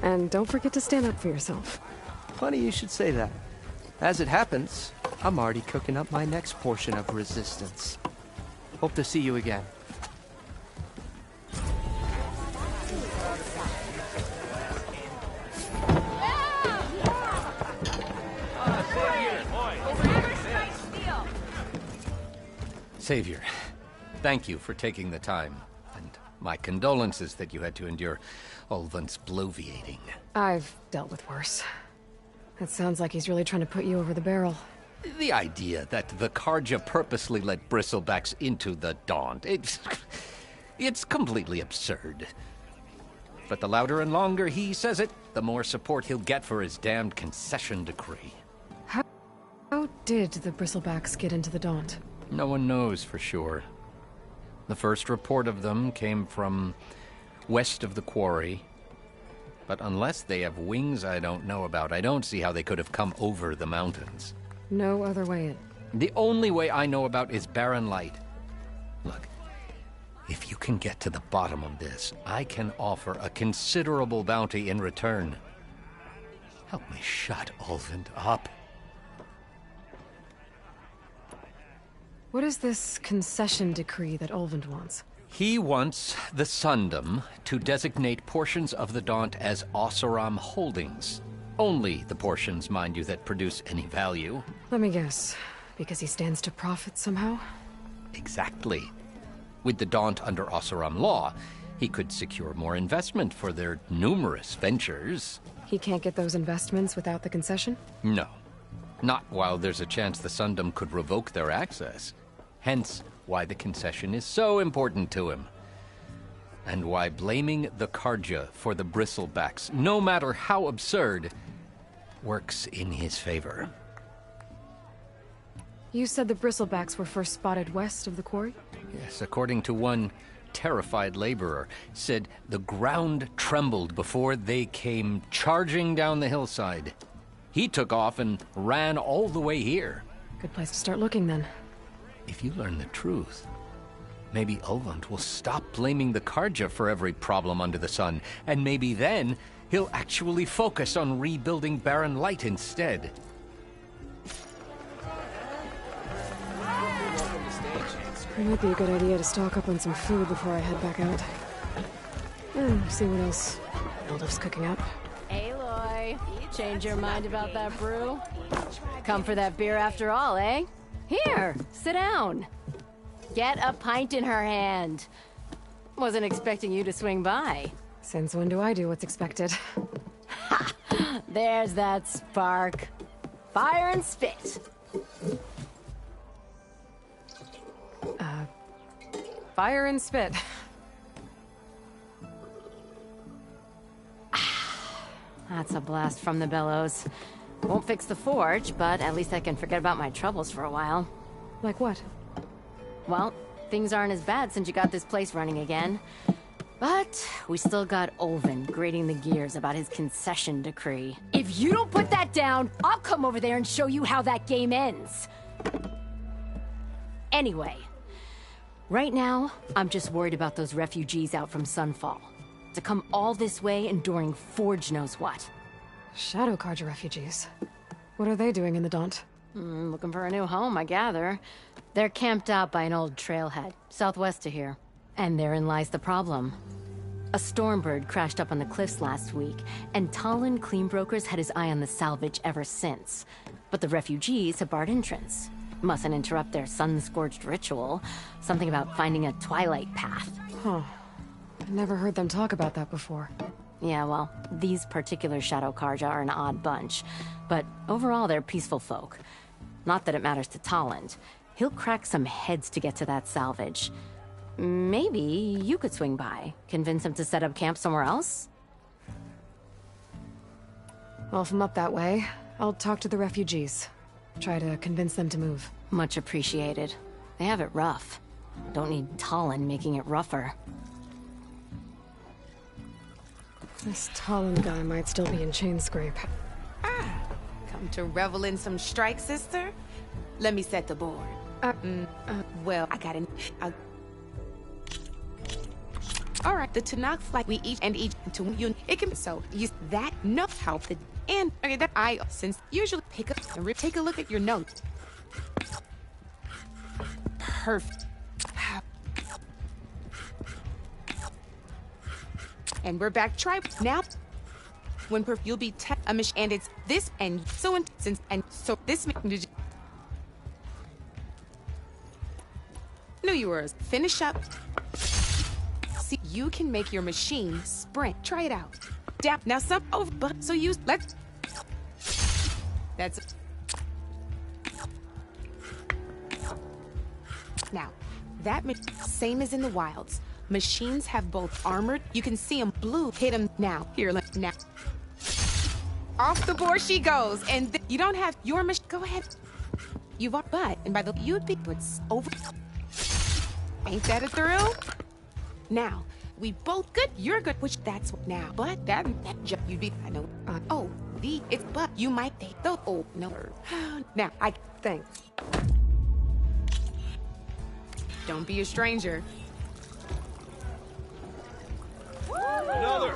And don't forget to stand up for yourself. Funny you should say that. As it happens, I'm already cooking up my next portion of resistance. Hope to see you again. Savior, thank you for taking the time, and my condolences that you had to endure Ulvund's bloviating. I've dealt with worse. It sounds like he's really trying to put you over the barrel. The idea that the Carja purposely let Bristlebacks into the Daunt, it's completely absurd. But the louder and longer he says it, the more support he'll get for his damned concession decree. How did the Bristlebacks get into the Daunt? No one knows for sure. The first report of them came from west of the quarry. But unless they have wings I don't know about, I don't see how they could have come over the mountains. No other way. The only way I know about is Barren Light. Look, if you can get to the bottom of this, I can offer a considerable bounty in return. Help me shut Ulvund up. What is this concession decree that Ulvund wants? He wants the Sundom to designate portions of the Daunt as Oseram holdings. Only the portions, mind you, that produce any value. Let me guess. Because he stands to profit somehow? Exactly. With the Daunt under Oseram law, he could secure more investment for their numerous ventures. He can't get those investments without the concession? No. Not while there's a chance the Sundom could revoke their access. Hence, why the concession is so important to him. And why blaming the Carja for the Bristlebacks, no matter how absurd, works in his favor. You said the Bristlebacks were first spotted west of the quarry? Yes, according to one terrified laborer, said the ground trembled before they came charging down the hillside. He took off and ran all the way here. Good place to start looking, then. If you learn the truth, maybe Ulvund will stop blaming the Carja for every problem under the sun, and maybe then he'll actually focus on rebuilding Barren Light instead. It might be a good idea to stock up on some food before I head back out. See what else Ildif's cooking up. Aloy, change your mind about that brew? Come for that beer after all, eh? Here, sit down. Get a pint in her hand. Wasn't expecting you to swing by. Since when do I do what's expected? Ha! There's that spark. Fire and spit. Fire and spit. That's a blast from the bellows. Won't fix the forge, but at least I can forget about my troubles for a while. Like what? Well, things aren't as bad since you got this place running again. But we still got Olvin grating the gears about his concession decree. If you don't put that down, I'll come over there and show you how that game ends. Anyway, right now, I'm just worried about those refugees out from Sunfall. To come all this way enduring Forge knows what. Shadow Carja refugees. What are they doing in the Daunt? Looking for a new home, I gather. They're camped out by an old trailhead, southwest of here. And therein lies the problem. A Stormbird crashed up on the cliffs last week, and Talon Cleanbrokers had his eye on the salvage ever since. But the refugees have barred entrance. Mustn't interrupt their sun-scorched ritual. Something about finding a twilight path. Huh. I never heard them talk about that before. Yeah, well, these particular Shadow Carja are an odd bunch. But overall, they're peaceful folk. Not that it matters to Talon. He'll crack some heads to get to that salvage. Maybe you could swing by, convince him to set up camp somewhere else? Well, if I'm up that way, I'll talk to the refugees. Try to convince them to move. Much appreciated. They have it rough. Don't need Talon making it rougher. This Talon guy might still be in Chainscrape. Come to revel in some strike, sister? Let me set the board. Well, I got an... All right, the Tanakh flight we each to you. It can so use that no help the and okay that I since usually pick up and take a look at your notes. Perfect. And we're back tribe now. When you'll be a mission and it's this and so and since and so this knew you were finish up. See, you can make your machine sprint. Try it out. Dap. Now some over, but so use. Let's. That's. Now, that same as in the wilds. Machines have both armored. You can see them blue. Hit them now. Here, now. Off the board she goes, and you don't have your machine. Go ahead. You've but and by the you'd be it's over. Ain't that a thrill? Now, we both good, you're good, which that's what now. But that you'd be, I know. Oh, it's, but you might take the, oh, no. Now, thanks. Don't be a stranger. Another!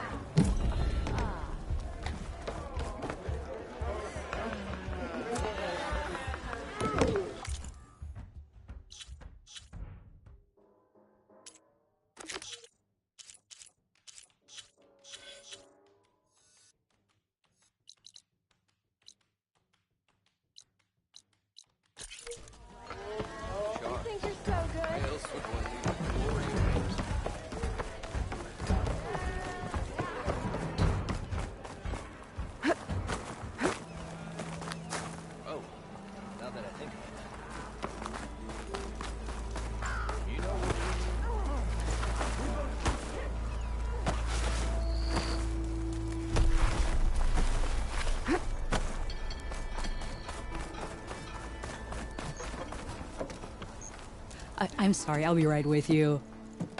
I'm sorry, I'll be right with you.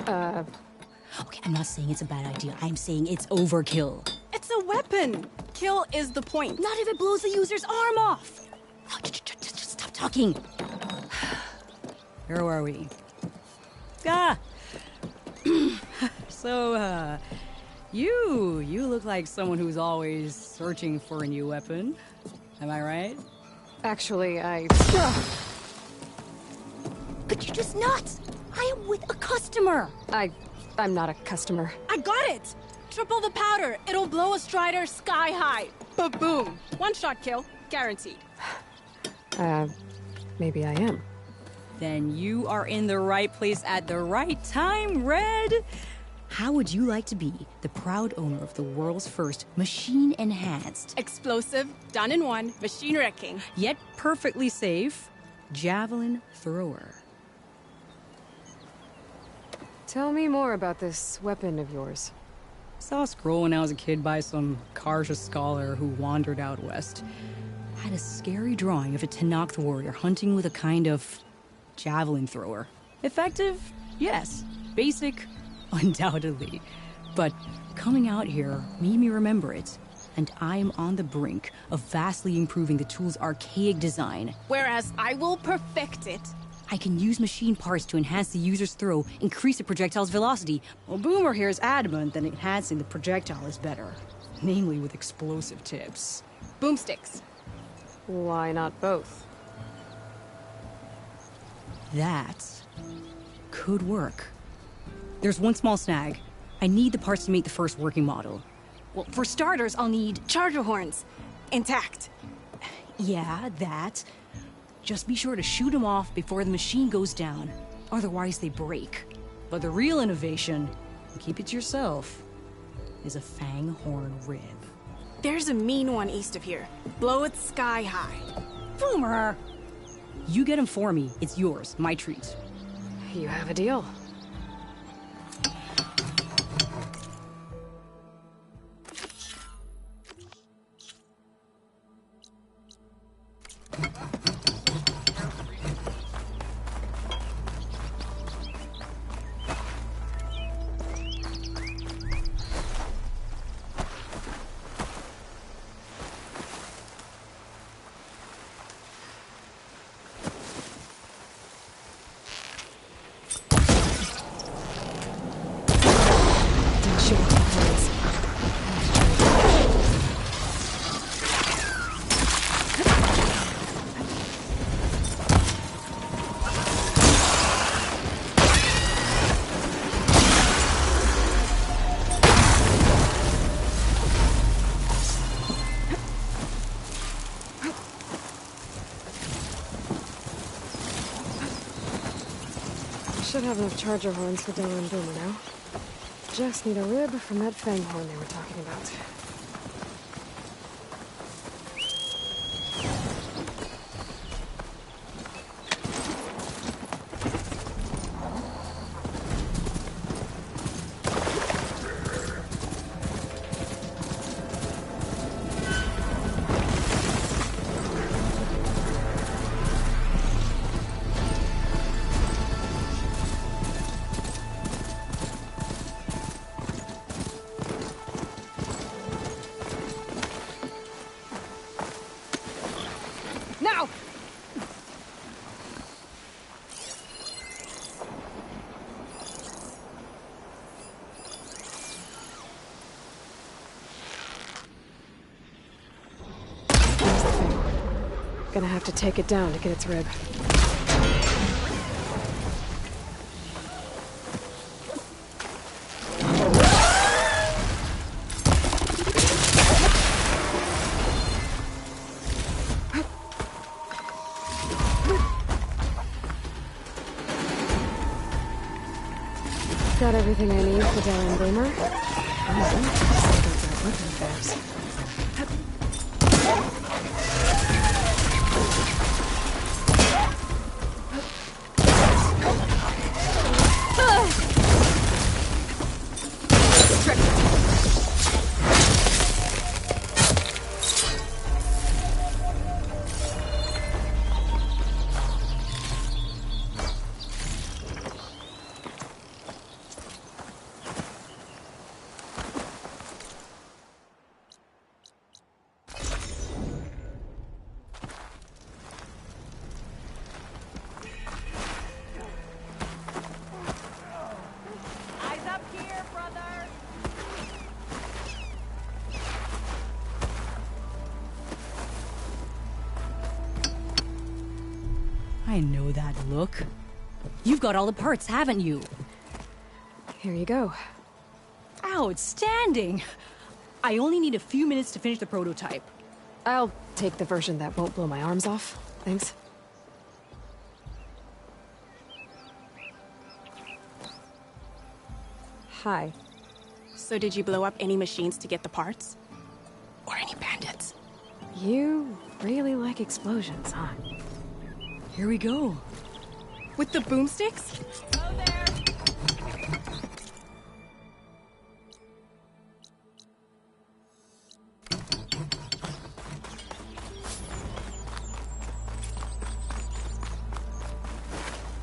Okay, I'm not saying it's a bad idea. I'm saying it's overkill. It's a weapon. Kill is the point. Not if it blows the user's arm off. Oh, just stop talking. Where were we? So, you look like someone who's always searching for a new weapon. Am I right? Actually, I... Could you She's nuts! I am with a customer! I'm not a customer. I got it! Triple the powder. It'll blow a Strider sky high. Ba-boom. One shot kill. Guaranteed. Maybe I am. Then you are in the right place at the right time, Red! How would you like to be the proud owner of the world's first machine-enhanced, Explosive, done in one, machine wrecking. yet perfectly safe, javelin thrower? Tell me more about this weapon of yours. Saw a scroll when I was a kid by some Karja scholar who wandered out west. Had a scary drawing of a Tenakth warrior hunting with a kind of javelin thrower. Effective? Yes. Basic? Undoubtedly. But coming out here made me remember it. And I am on the brink of vastly improving the tool's archaic design. Whereas I will perfect it. I can use machine parts to enhance the user's throw, increase the projectile's velocity. Well, Boomer here is adamant that enhancing the projectile is better. Namely with explosive tips. Boomsticks. Why not both? That could work. There's one small snag. I need the parts to make the first working model. Well, for starters, I'll need charger horns. Intact. Yeah, that. Just be sure to shoot them off before the machine goes down. Otherwise, they break. But the real innovation, and keep it to yourself, is a fang horn rib. There's a mean one east of here. Blow it sky high. Boomer! You get him for me. It's yours. My treat. You have a deal. Should have enough charger horns for Della and Boomer now. Just need a rib from that fang horn they were talking about. Now! Gonna have to take it down to get its rib. Got everything I need for Della and Boomer. And still got weapon fabs. I know that look. You've got all the parts, haven't you? Here you go. Outstanding! I only need a few minutes to finish the prototype. I'll take the version that won't blow my arms off. Thanks. Hi. So did you blow up any machines to get the parts? Or any bandits? You really like explosions, huh? Here we go. With the boomsticks?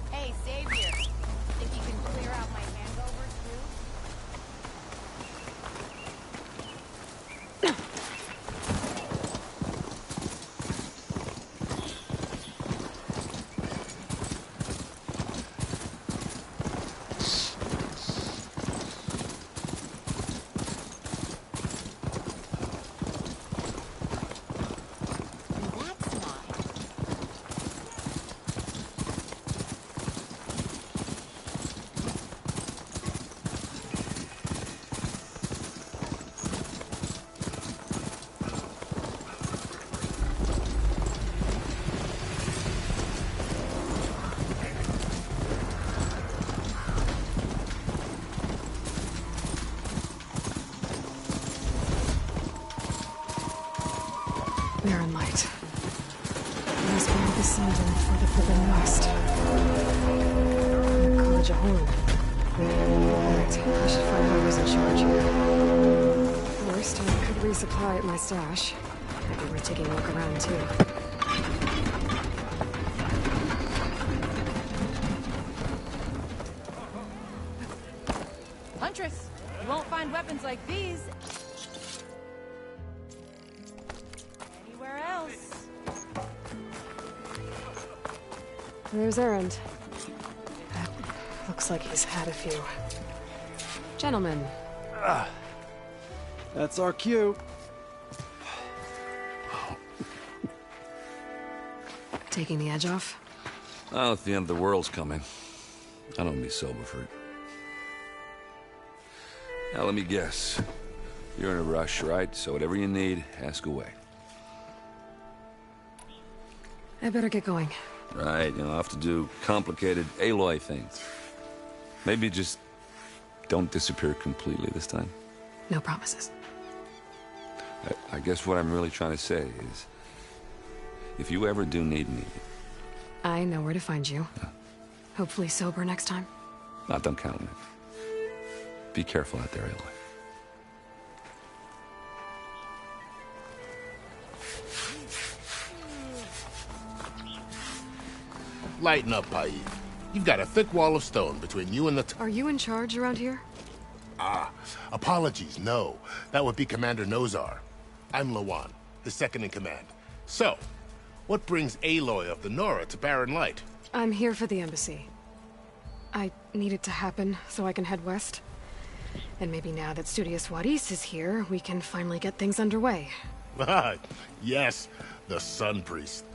Hey, Savior. Think you can clear out my hangovers too? Barren Light. Must be the Sundom for the Forbidden West. The College of Horn. Right, I should find whoever's in charge here. First, I could resupply at my stash. Might be worth taking a look around, too. Huntress, you won't find weapons like these anywhere else. There's Erend. Looks like he's had a few. Gentlemen. That's our cue. Taking the edge off? Well, if the end of the world's coming, I don't be sober for it. Now, let me guess. You're in a rush, right? So whatever you need, ask away. I better get going. Right, I'll have to do complicated Aloy things. Maybe just don't disappear completely this time. No promises. I guess what I'm really trying to say is, if you ever do need me... I know where to find you. Hopefully sober next time. Don't count on it. Be careful out there, Aloy. Lighten up, Paid. You've got a thick wall of stone between you and the... Are you in charge around here? Apologies, no. That would be Commander Nozar. I'm Lawan, his second-in-command. So, what brings Aloy of the Nora to Barren Light? I'm here for the embassy. I need it to happen so I can head west. And maybe now that Studious Wadis is here, we can finally get things underway. Yes, the Sun Priest.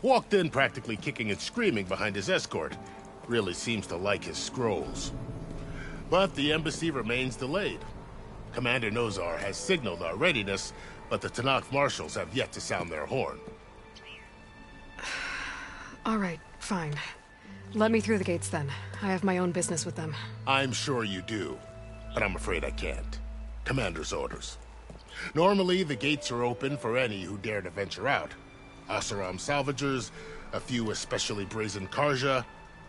Walked in practically kicking and screaming behind his escort. Really seems to like his scrolls. But the embassy remains delayed. Commander Nozar has signaled our readiness, but the Tenakth marshals have yet to sound their horn. All right, fine. Let me through the gates then. I have my own business with them. I'm sure you do, but I'm afraid I can't. Commander's orders. Normally, the gates are open for any who dare to venture out. Oseram salvagers, a few especially brazen Karja,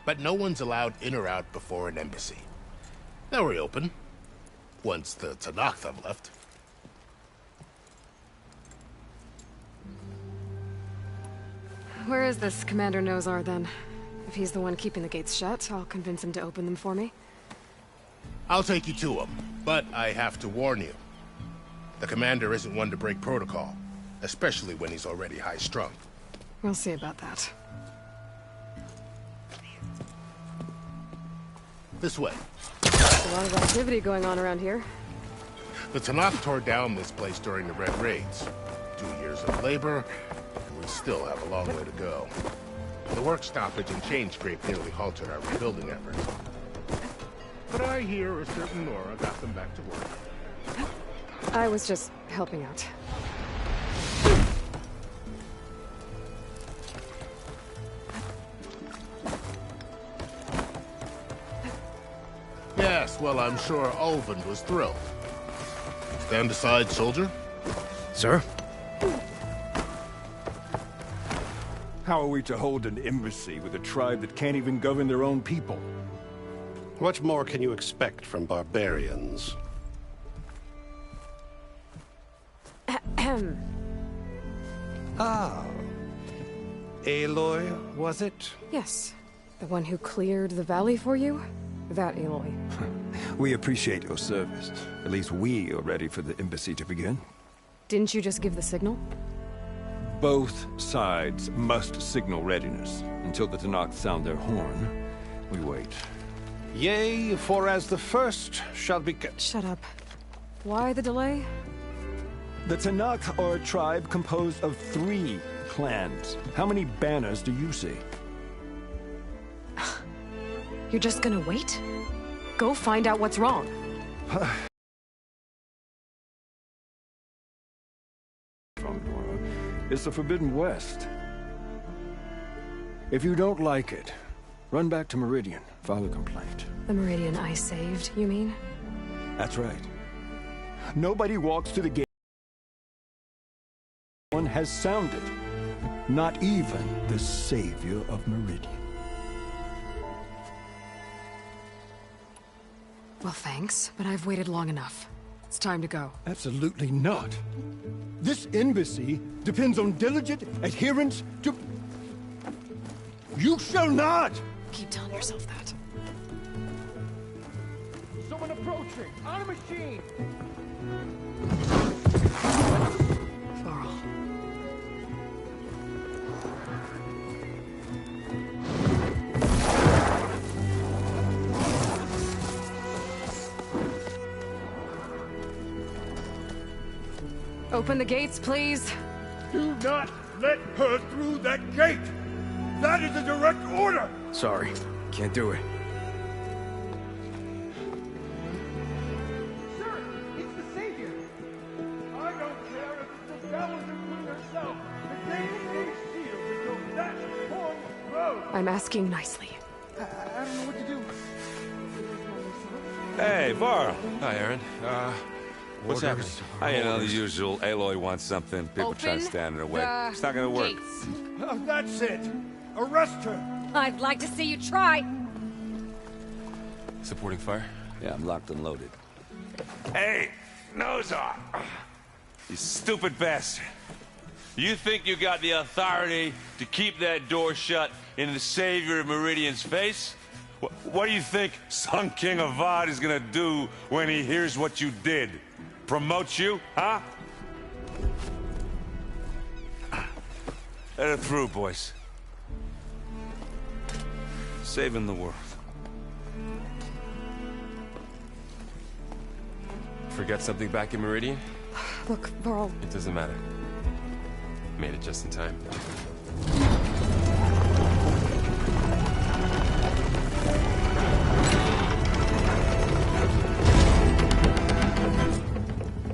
but no one's allowed in or out before an embassy. They'll reopen, once the Tenakth have left. Where is this Commander Nozar, then? If he's the one keeping the gates shut, I'll convince him to open them for me. I'll take you to him, but I have to warn you. The commander isn't one to break protocol, especially when he's already high-strung. We'll see about that. This way. There's a lot of activity going on around here. The Tenakth tore down this place during the Red Raids. 2 years of labor, and we still have a long way to go. The work stoppage and chain scrape nearly halted our rebuilding efforts. But I hear a certain Nora got them back to work. I was just helping out. Yes, well, I'm sure Ulvund was thrilled. Stand aside, soldier. Sir? How are we to hold an embassy with a tribe that can't even govern their own people? What more can you expect from barbarians? Ah. Aloy, was it? Yes. The one who cleared the valley for you? That Aloy. We appreciate your service. At least we are ready for the embassy to begin. Didn't you just give the signal? Both sides must signal readiness. Until the Tenakth sound their horn, we wait. Yea, for as the first shall be kept. Shut up. Why the delay? The Tenakth are a tribe composed of 3 clans. How many banners do you see? You're just gonna wait? Go find out what's wrong. It's the Forbidden West. If you don't like it, run back to Meridian, file a complaint. The Meridian I saved, you mean? That's right. Nobody walks to the gate one has sounded. Not even the savior of Meridian. Well, thanks, but I've waited long enough. It's time to go. Absolutely not. This embassy depends on diligent adherence to... You shall not! Keep telling yourself that. Someone approaching! On a machine! Varl. Open the gates, please. Do not let her through that gate! That is a direct order! Sorry, can't do it. Sir, it's the savior! I don't care if it's the devil Queen herself! The gate is sealed until that horn blows! I'm asking nicely. I don't know what to do. Hey, Varl. Hi, Aaron. What's happening? You know, the usual. Aloy wants something. People try to stand in her way. It's not gonna work. That's it! Arrest her! I'd like to see you try. Supporting fire? Yeah, I'm locked and loaded. Hey, Nozar! You stupid bastard. You think you got the authority to keep that door shut in the savior of Meridian's face? What do you think Sun King Avad is gonna do when he hears what you did? Promote you, huh? Let her through, boys. Saving the world. Forget something back in Meridian? Look, Varl. It doesn't matter. Made it just in time.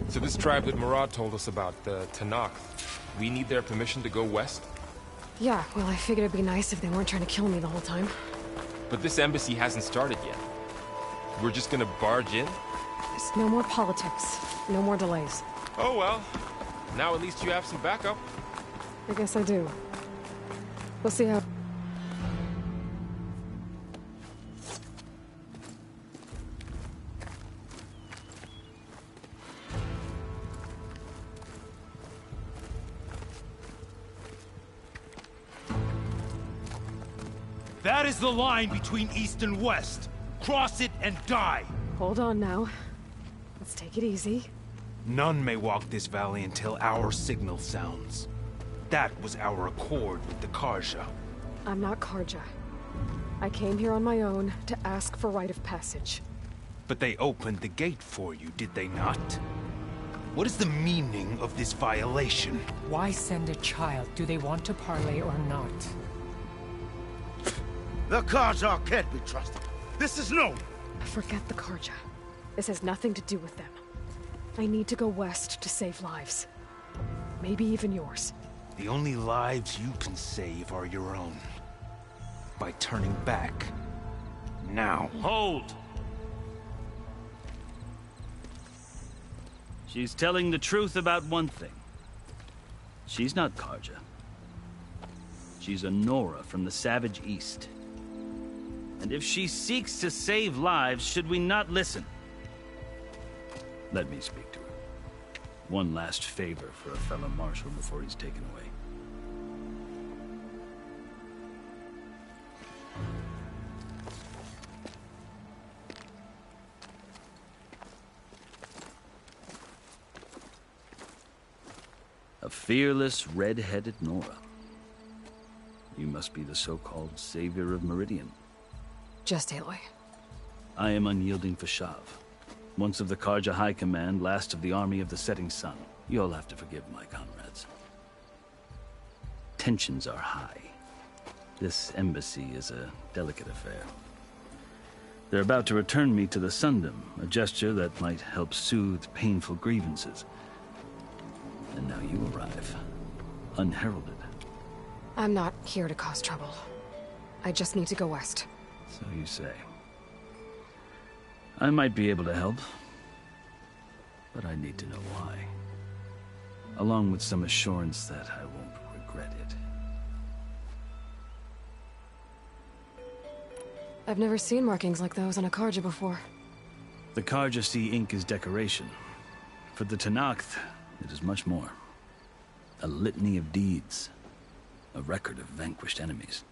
So this tribe that Murad told us about, the Tenakth, we need their permission to go west? Yeah, well, I figured it'd be nice if they weren't trying to kill me the whole time. But this embassy hasn't started yet. We're just gonna barge in? There's no more politics. No more delays. Oh well. Now at least you have some backup. I guess I do. We'll see how... That is the line between East and West. Cross it and die. Hold on now. Let's take it easy. None may walk this valley until our signal sounds. That was our accord with the Carja. I'm not Carja. I came here on my own to ask for rite of passage. But they opened the gate for you, did they not? What is the meaning of this violation? Why send a child? Do they want to parley or not? The Carja can't be trusted. This is known. Forget the Carja. This has nothing to do with them. I need to go west to save lives. Maybe even yours. The only lives you can save are your own. By turning back. Now. Hold! She's telling the truth about one thing. She's not Carja. She's a Nora from the Savage East. And if she seeks to save lives, should we not listen? Let me speak to her. One last favor for a fellow marshal before he's taken away. A fearless, red-headed Nora. You must be the so-called savior of Meridian. Just Aloy. I am Unyielding Fashav. Once of the Carja High Command, last of the Army of the Setting Sun. You'll have to forgive my comrades. Tensions are high. This embassy is a delicate affair. They're about to return me to the Sundom, a gesture that might help soothe painful grievances. And now you arrive, unheralded. I'm not here to cause trouble. I just need to go west. So you say. I might be able to help, but I need to know why. Along with some assurance that I won't regret it. I've never seen markings like those on a Carja before. The Carja see ink as decoration. For the Tenakth, it is much more. A litany of deeds. A record of vanquished enemies.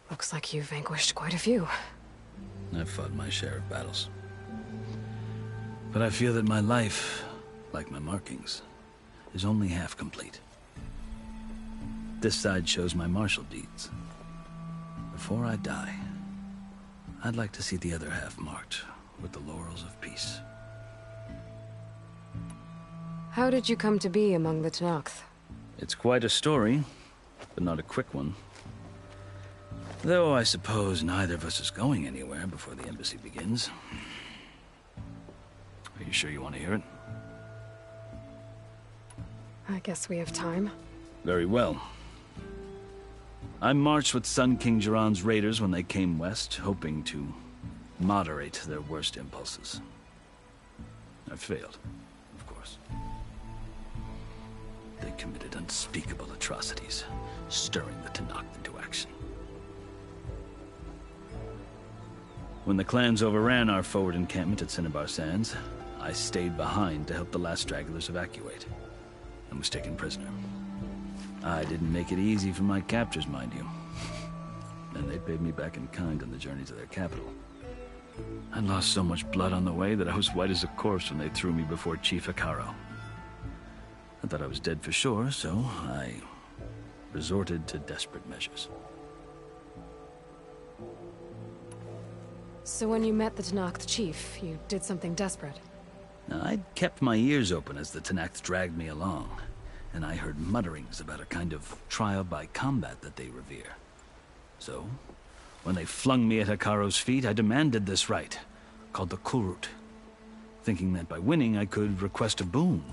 Looks like you've vanquished quite a few. I've fought my share of battles. But I feel that my life, like my markings, is only half complete. This side shows my martial deeds. Before I die, I'd like to see the other half marked with the laurels of peace. How did you come to be among the Tenakth? It's quite a story, but not a quick one. Though I suppose neither of us is going anywhere before the embassy begins. Are you sure you want to hear it? I guess we have time. Very well. I marched with Sun King Jiran's raiders when they came west, hoping to moderate their worst impulses. I failed, of course. They committed unspeakable atrocities, stirring the Tenakth into action. When the clans overran our forward encampment at Cinnabar Sands, I stayed behind to help the last stragglers evacuate, and was taken prisoner. I didn't make it easy for my captors, mind you. And they paid me back in kind on the journey to their capital. I lost so much blood on the way that I was white as a corpse when they threw me before Chief Hekarro. I thought I was dead for sure, so I resorted to desperate measures. So when you met the Tenakth chief, you did something desperate? Now, I'd kept my ears open as the Tenakth dragged me along, and I heard mutterings about a kind of trial by combat that they revere. So, when they flung me at Hekarro's feet, I demanded this right, called the Kulrut, thinking that by winning I could request a boon,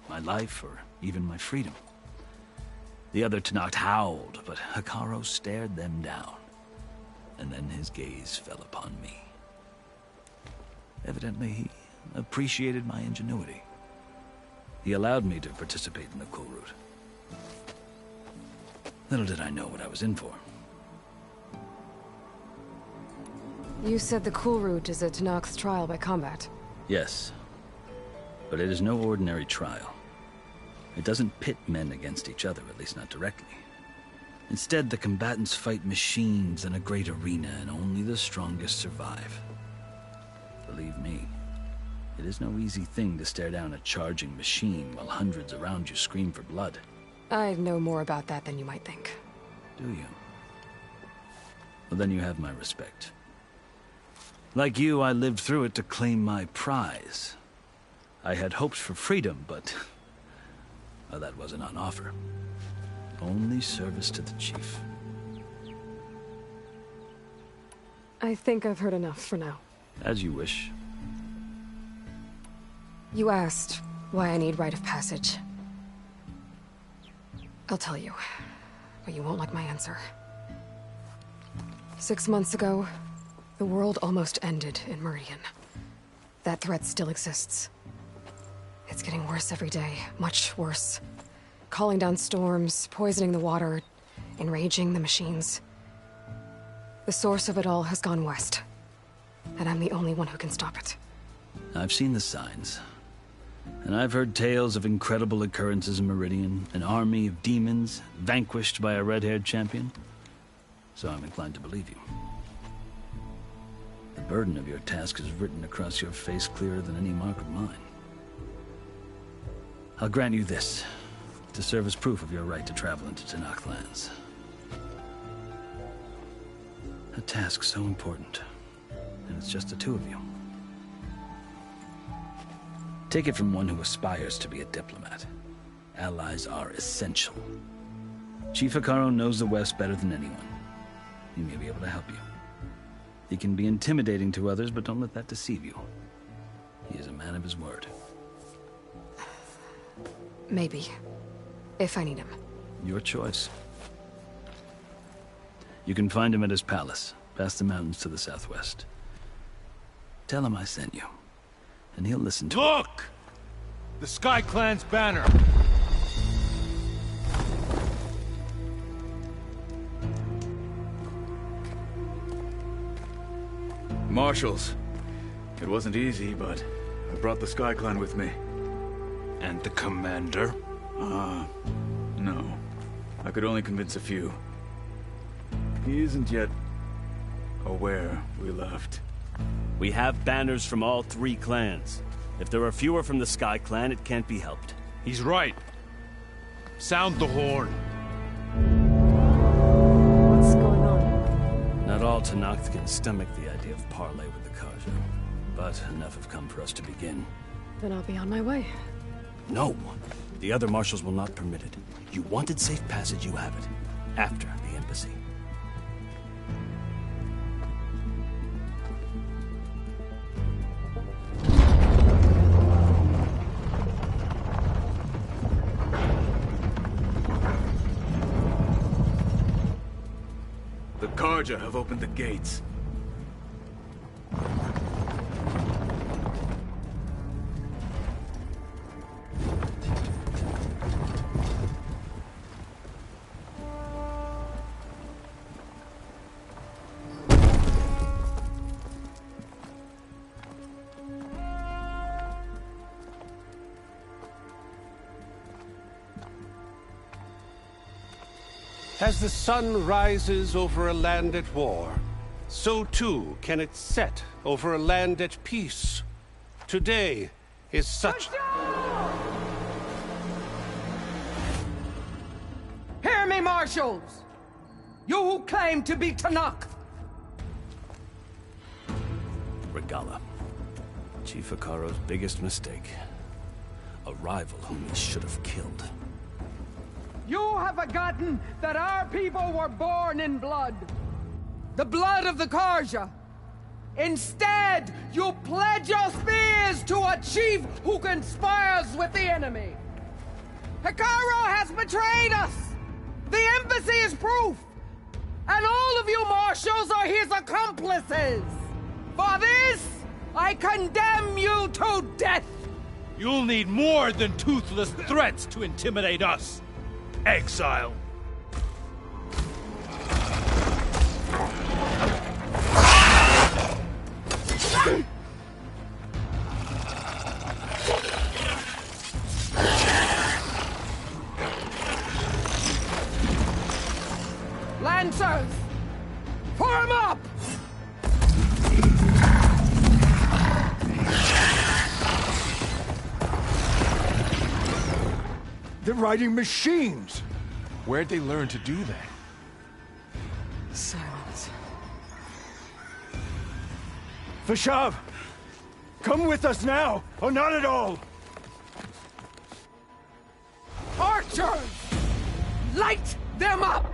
my life or even my freedom. The other Tenakth howled, but Hekarro stared them down, and then his gaze fell upon me. Evidently, he appreciated my ingenuity. He allowed me to participate in the Kulrut. Little did I know what I was in for. You said the Kulrut is a Tenakth's trial by combat. Yes, but it is no ordinary trial. It doesn't pit men against each other, at least not directly. Instead, the combatants fight machines in a great arena, and only the strongest survive. Believe me, it is no easy thing to stare down a charging machine while hundreds around you scream for blood. I know more about that than you might think. Do you? Well, then you have my respect. Like you, I lived through it to claim my prize. I had hoped for freedom, but well, that wasn't on offer. Only service to the chief. I think I've heard enough for now. As you wish. You asked why I need rite of passage. I'll tell you, but you won't like my answer. 6 months ago, the world almost ended in Meridian. That threat still exists. It's getting worse every day, much worse. Calling down storms, poisoning the water, enraging the machines. The source of it all has gone west, and I'm the only one who can stop it. I've seen the signs. And I've heard tales of incredible occurrences in Meridian, an army of demons vanquished by a red-haired champion. So I'm inclined to believe you. The burden of your task is written across your face clearer than any mark of mine. I'll grant you this, to serve as proof of your right to travel into Tenakth lands. A task so important, and it's just the two of you. Take it from one who aspires to be a diplomat. Allies are essential. Chief Hekarro knows the West better than anyone. He may be able to help you. He can be intimidating to others, but don't let that deceive you. He is a man of his word. Maybe. If I need him. Your choice. You can find him at his palace, past the mountains to the southwest. Tell him I sent you, and he'll listen to Look! The Sky Clan's banner! Marshals. It wasn't easy, but I brought the Sky Clan with me. And the commander? No. I could only convince a few. He isn't yet aware we left. We have banners from all 3 clans. If there are fewer from the Sky Clan, it can't be helped. He's right. Sound the horn. What's going on? Not all Tenakth can stomach the idea of parley with the Carja, but enough have come for us to begin. Then I'll be on my way. No! The other marshals will not permit it. You wanted safe passage, you have it. After the embassy. The Carja have opened the gates. As the sun rises over a land at war, so too can it set over a land at peace. Today is such... Hear me, marshals! You who claim to be Tenakth! Regalla. Chief Hekarro's biggest mistake. A rival whom he should have killed. You have forgotten that our people were born in blood. The blood of the Carja. Instead, you pledge your spears to a chief who conspires with the enemy. Hekarro has betrayed us. The embassy is proof. And all of you marshals are his accomplices. For this, I condemn you to death. You'll need more than toothless threats to intimidate us. Exile. Lancers! Form up! They're riding machines! Where'd they learn to do that? Silence. Vashav! Come with us now, or not at all! Archers! Light them up!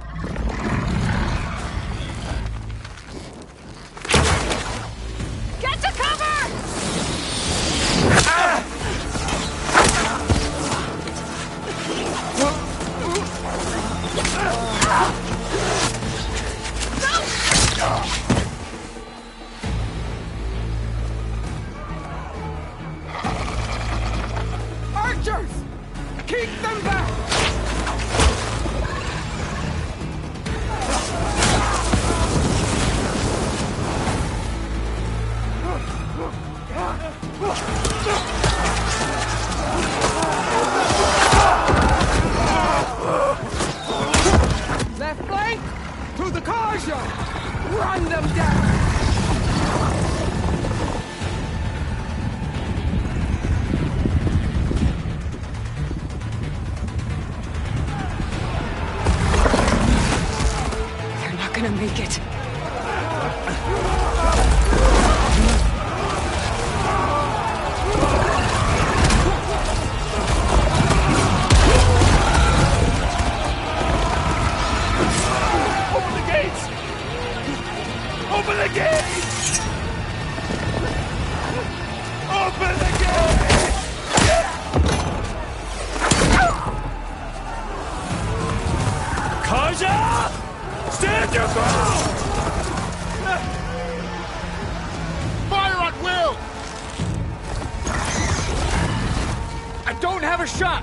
Left flank! To the Karja! Run them down! They're not gonna make it. Open the gates! Open the gates! Open the gates! Karja! Stand your ground! Fire at will! I don't have a shot!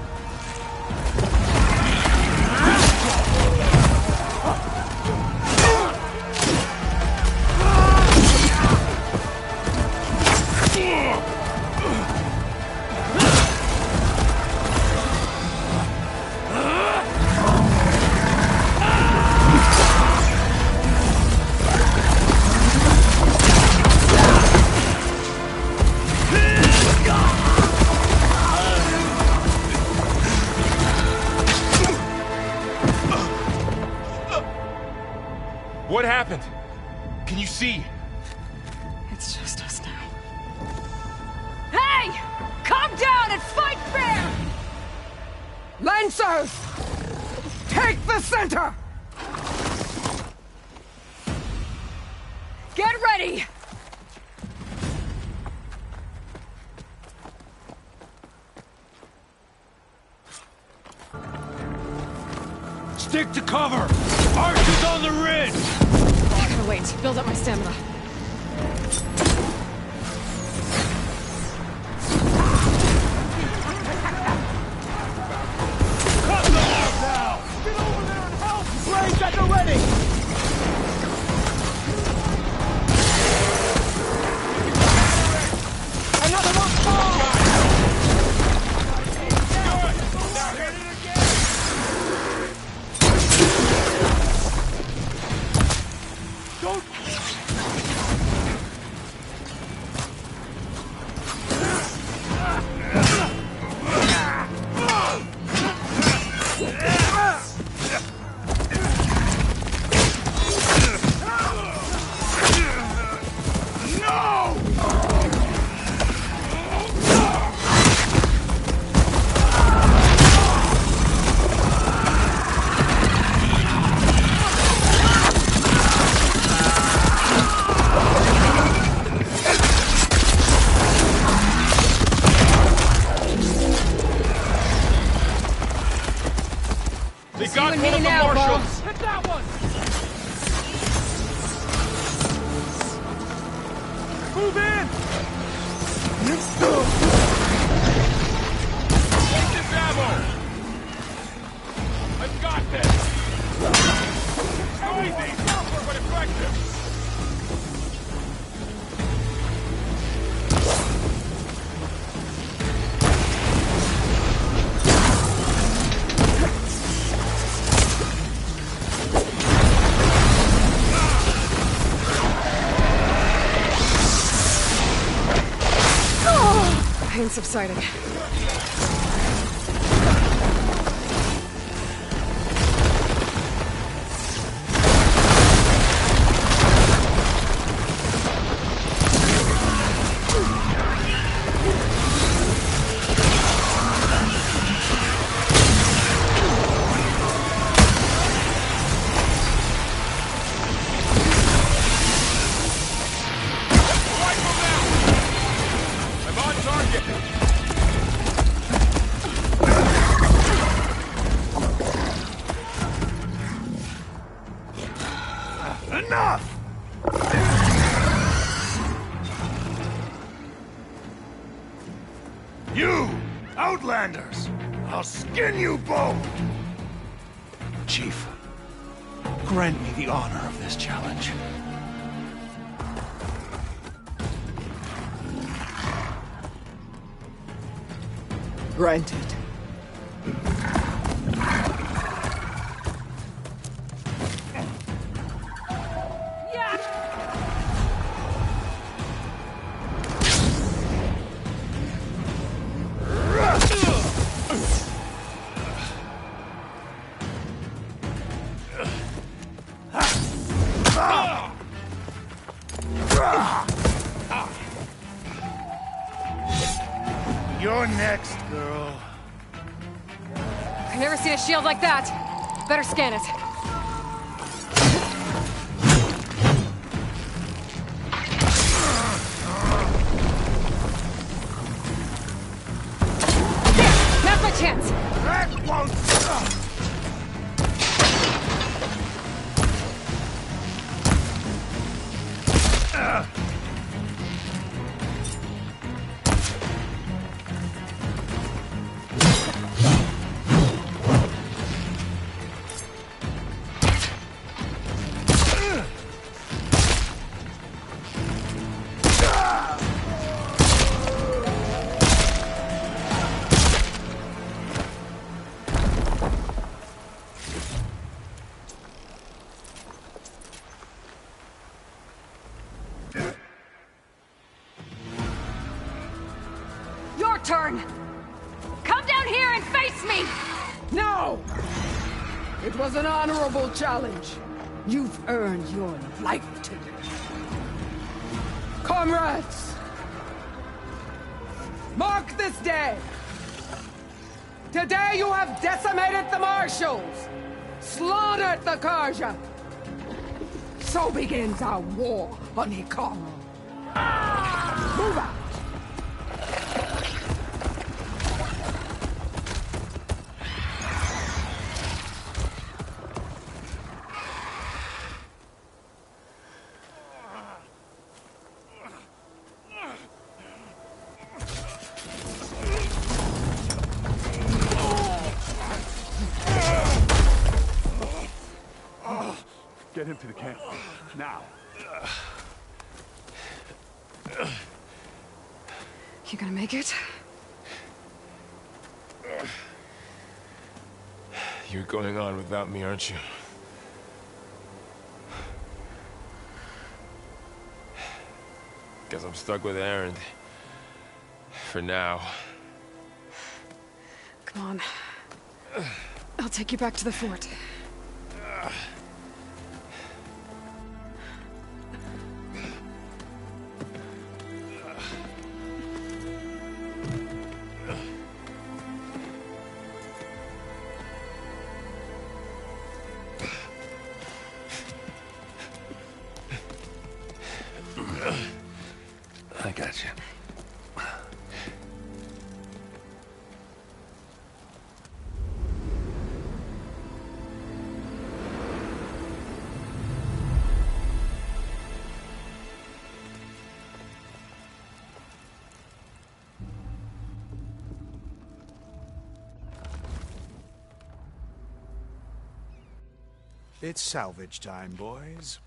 What happened? Can you see? It's just us now. Hey! Calm down and fight fair! Lancers! Take the center! Get ready! Stick to cover! Archers on the ridge! I gotta wait. Build up my stamina. Cut them off now! Get over there and help! Blades at the ready! Another one fall! They got one of the marshals! Hit that one! Move in! Take this ammo! I've got this! Noisy, tougher but effective! Pain subsiding. I'm on target! Enough! You, Outlanders! I'll skin you both! Chief, grant me the honor of this challenge. Granted. You're next, girl. I've never seen a shield like that. Better scan it. There! Now's my chance! That won't stop! Your turn! Come down here and face me! No! It was an honorable challenge. You've earned your life today. Comrades! Mark this day! Today you have decimated the Marshals! Slaughtered the Karja! So begins our war on Hikaru. Move out! Get him to the camp. Now. You gonna make it? You're going on without me, aren't you? Guess I'm stuck with Erend. For now. Come on. I'll take you back to the fort. I got you. It's salvage time, boys.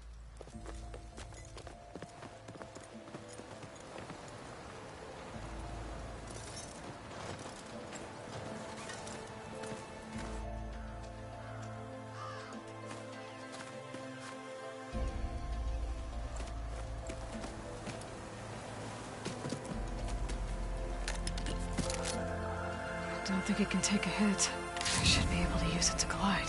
Don't think it can take a hit. I should be able to use it to glide.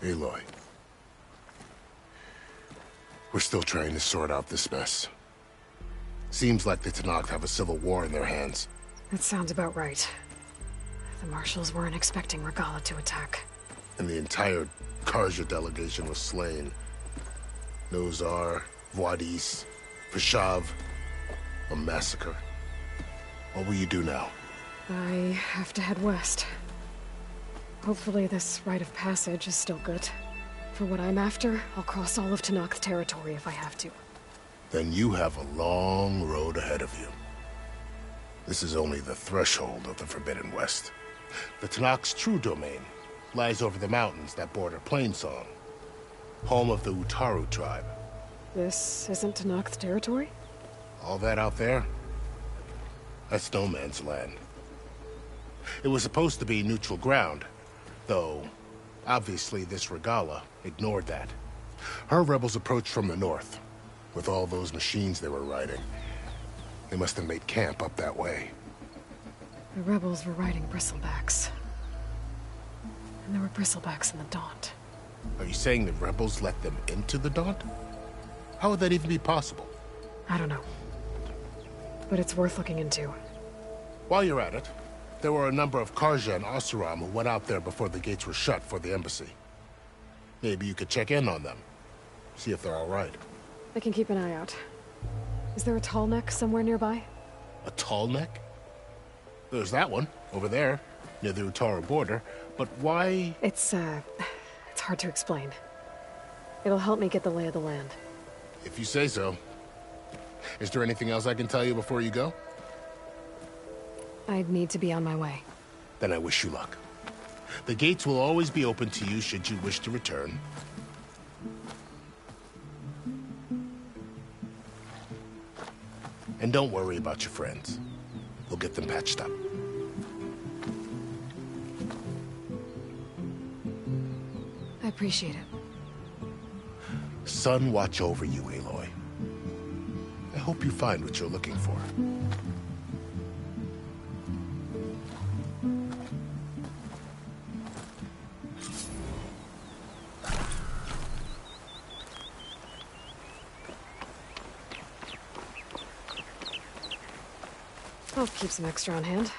Aloy. We're still trying to sort out this mess. Seems like the Tenakth have a civil war in their hands. That sounds about right. The Marshals weren't expecting Regalla to attack. And the entire Karja delegation was slain. Nozar, Vuadis, Vashav, a massacre. What will you do now? I have to head west. Hopefully this rite of passage is still good. For what I'm after, I'll cross all of Tenakth territory if I have to. Then you have a long road ahead of you. This is only the threshold of the Forbidden West. The Tenakth's true domain lies over the mountains that border Plainsong. home of the Utaru tribe. This isn't Tenakth territory? All that out there? That's no man's land. It was supposed to be neutral ground, though obviously this Regalla ignored that. Her rebels approached from the north, with all those machines they were riding. They must have made camp up that way. The rebels were riding bristlebacks. And there were bristlebacks in the Daunt. Are you saying the rebels let them into the Daunt? How would that even be possible? I don't know. But it's worth looking into. While you're at it, there were a number of Carja and Oseram who went out there before the gates were shut for the embassy. Maybe you could check in on them. See if they're all right. I can keep an eye out. Is there a tall neck somewhere nearby? A tall neck? There's that one, over there, near the Utaru border. But why? It's hard to explain. It'll help me get the lay of the land. If you say so. Is there anything else I can tell you before you go? I'd need to be on my way. Then I wish you luck. The gates will always be open to you should you wish to return. And don't worry about your friends. We'll get them patched up. I appreciate it. Sun watch over you, Aloy. I hope you find what you're looking for. I'll keep some extra on hand.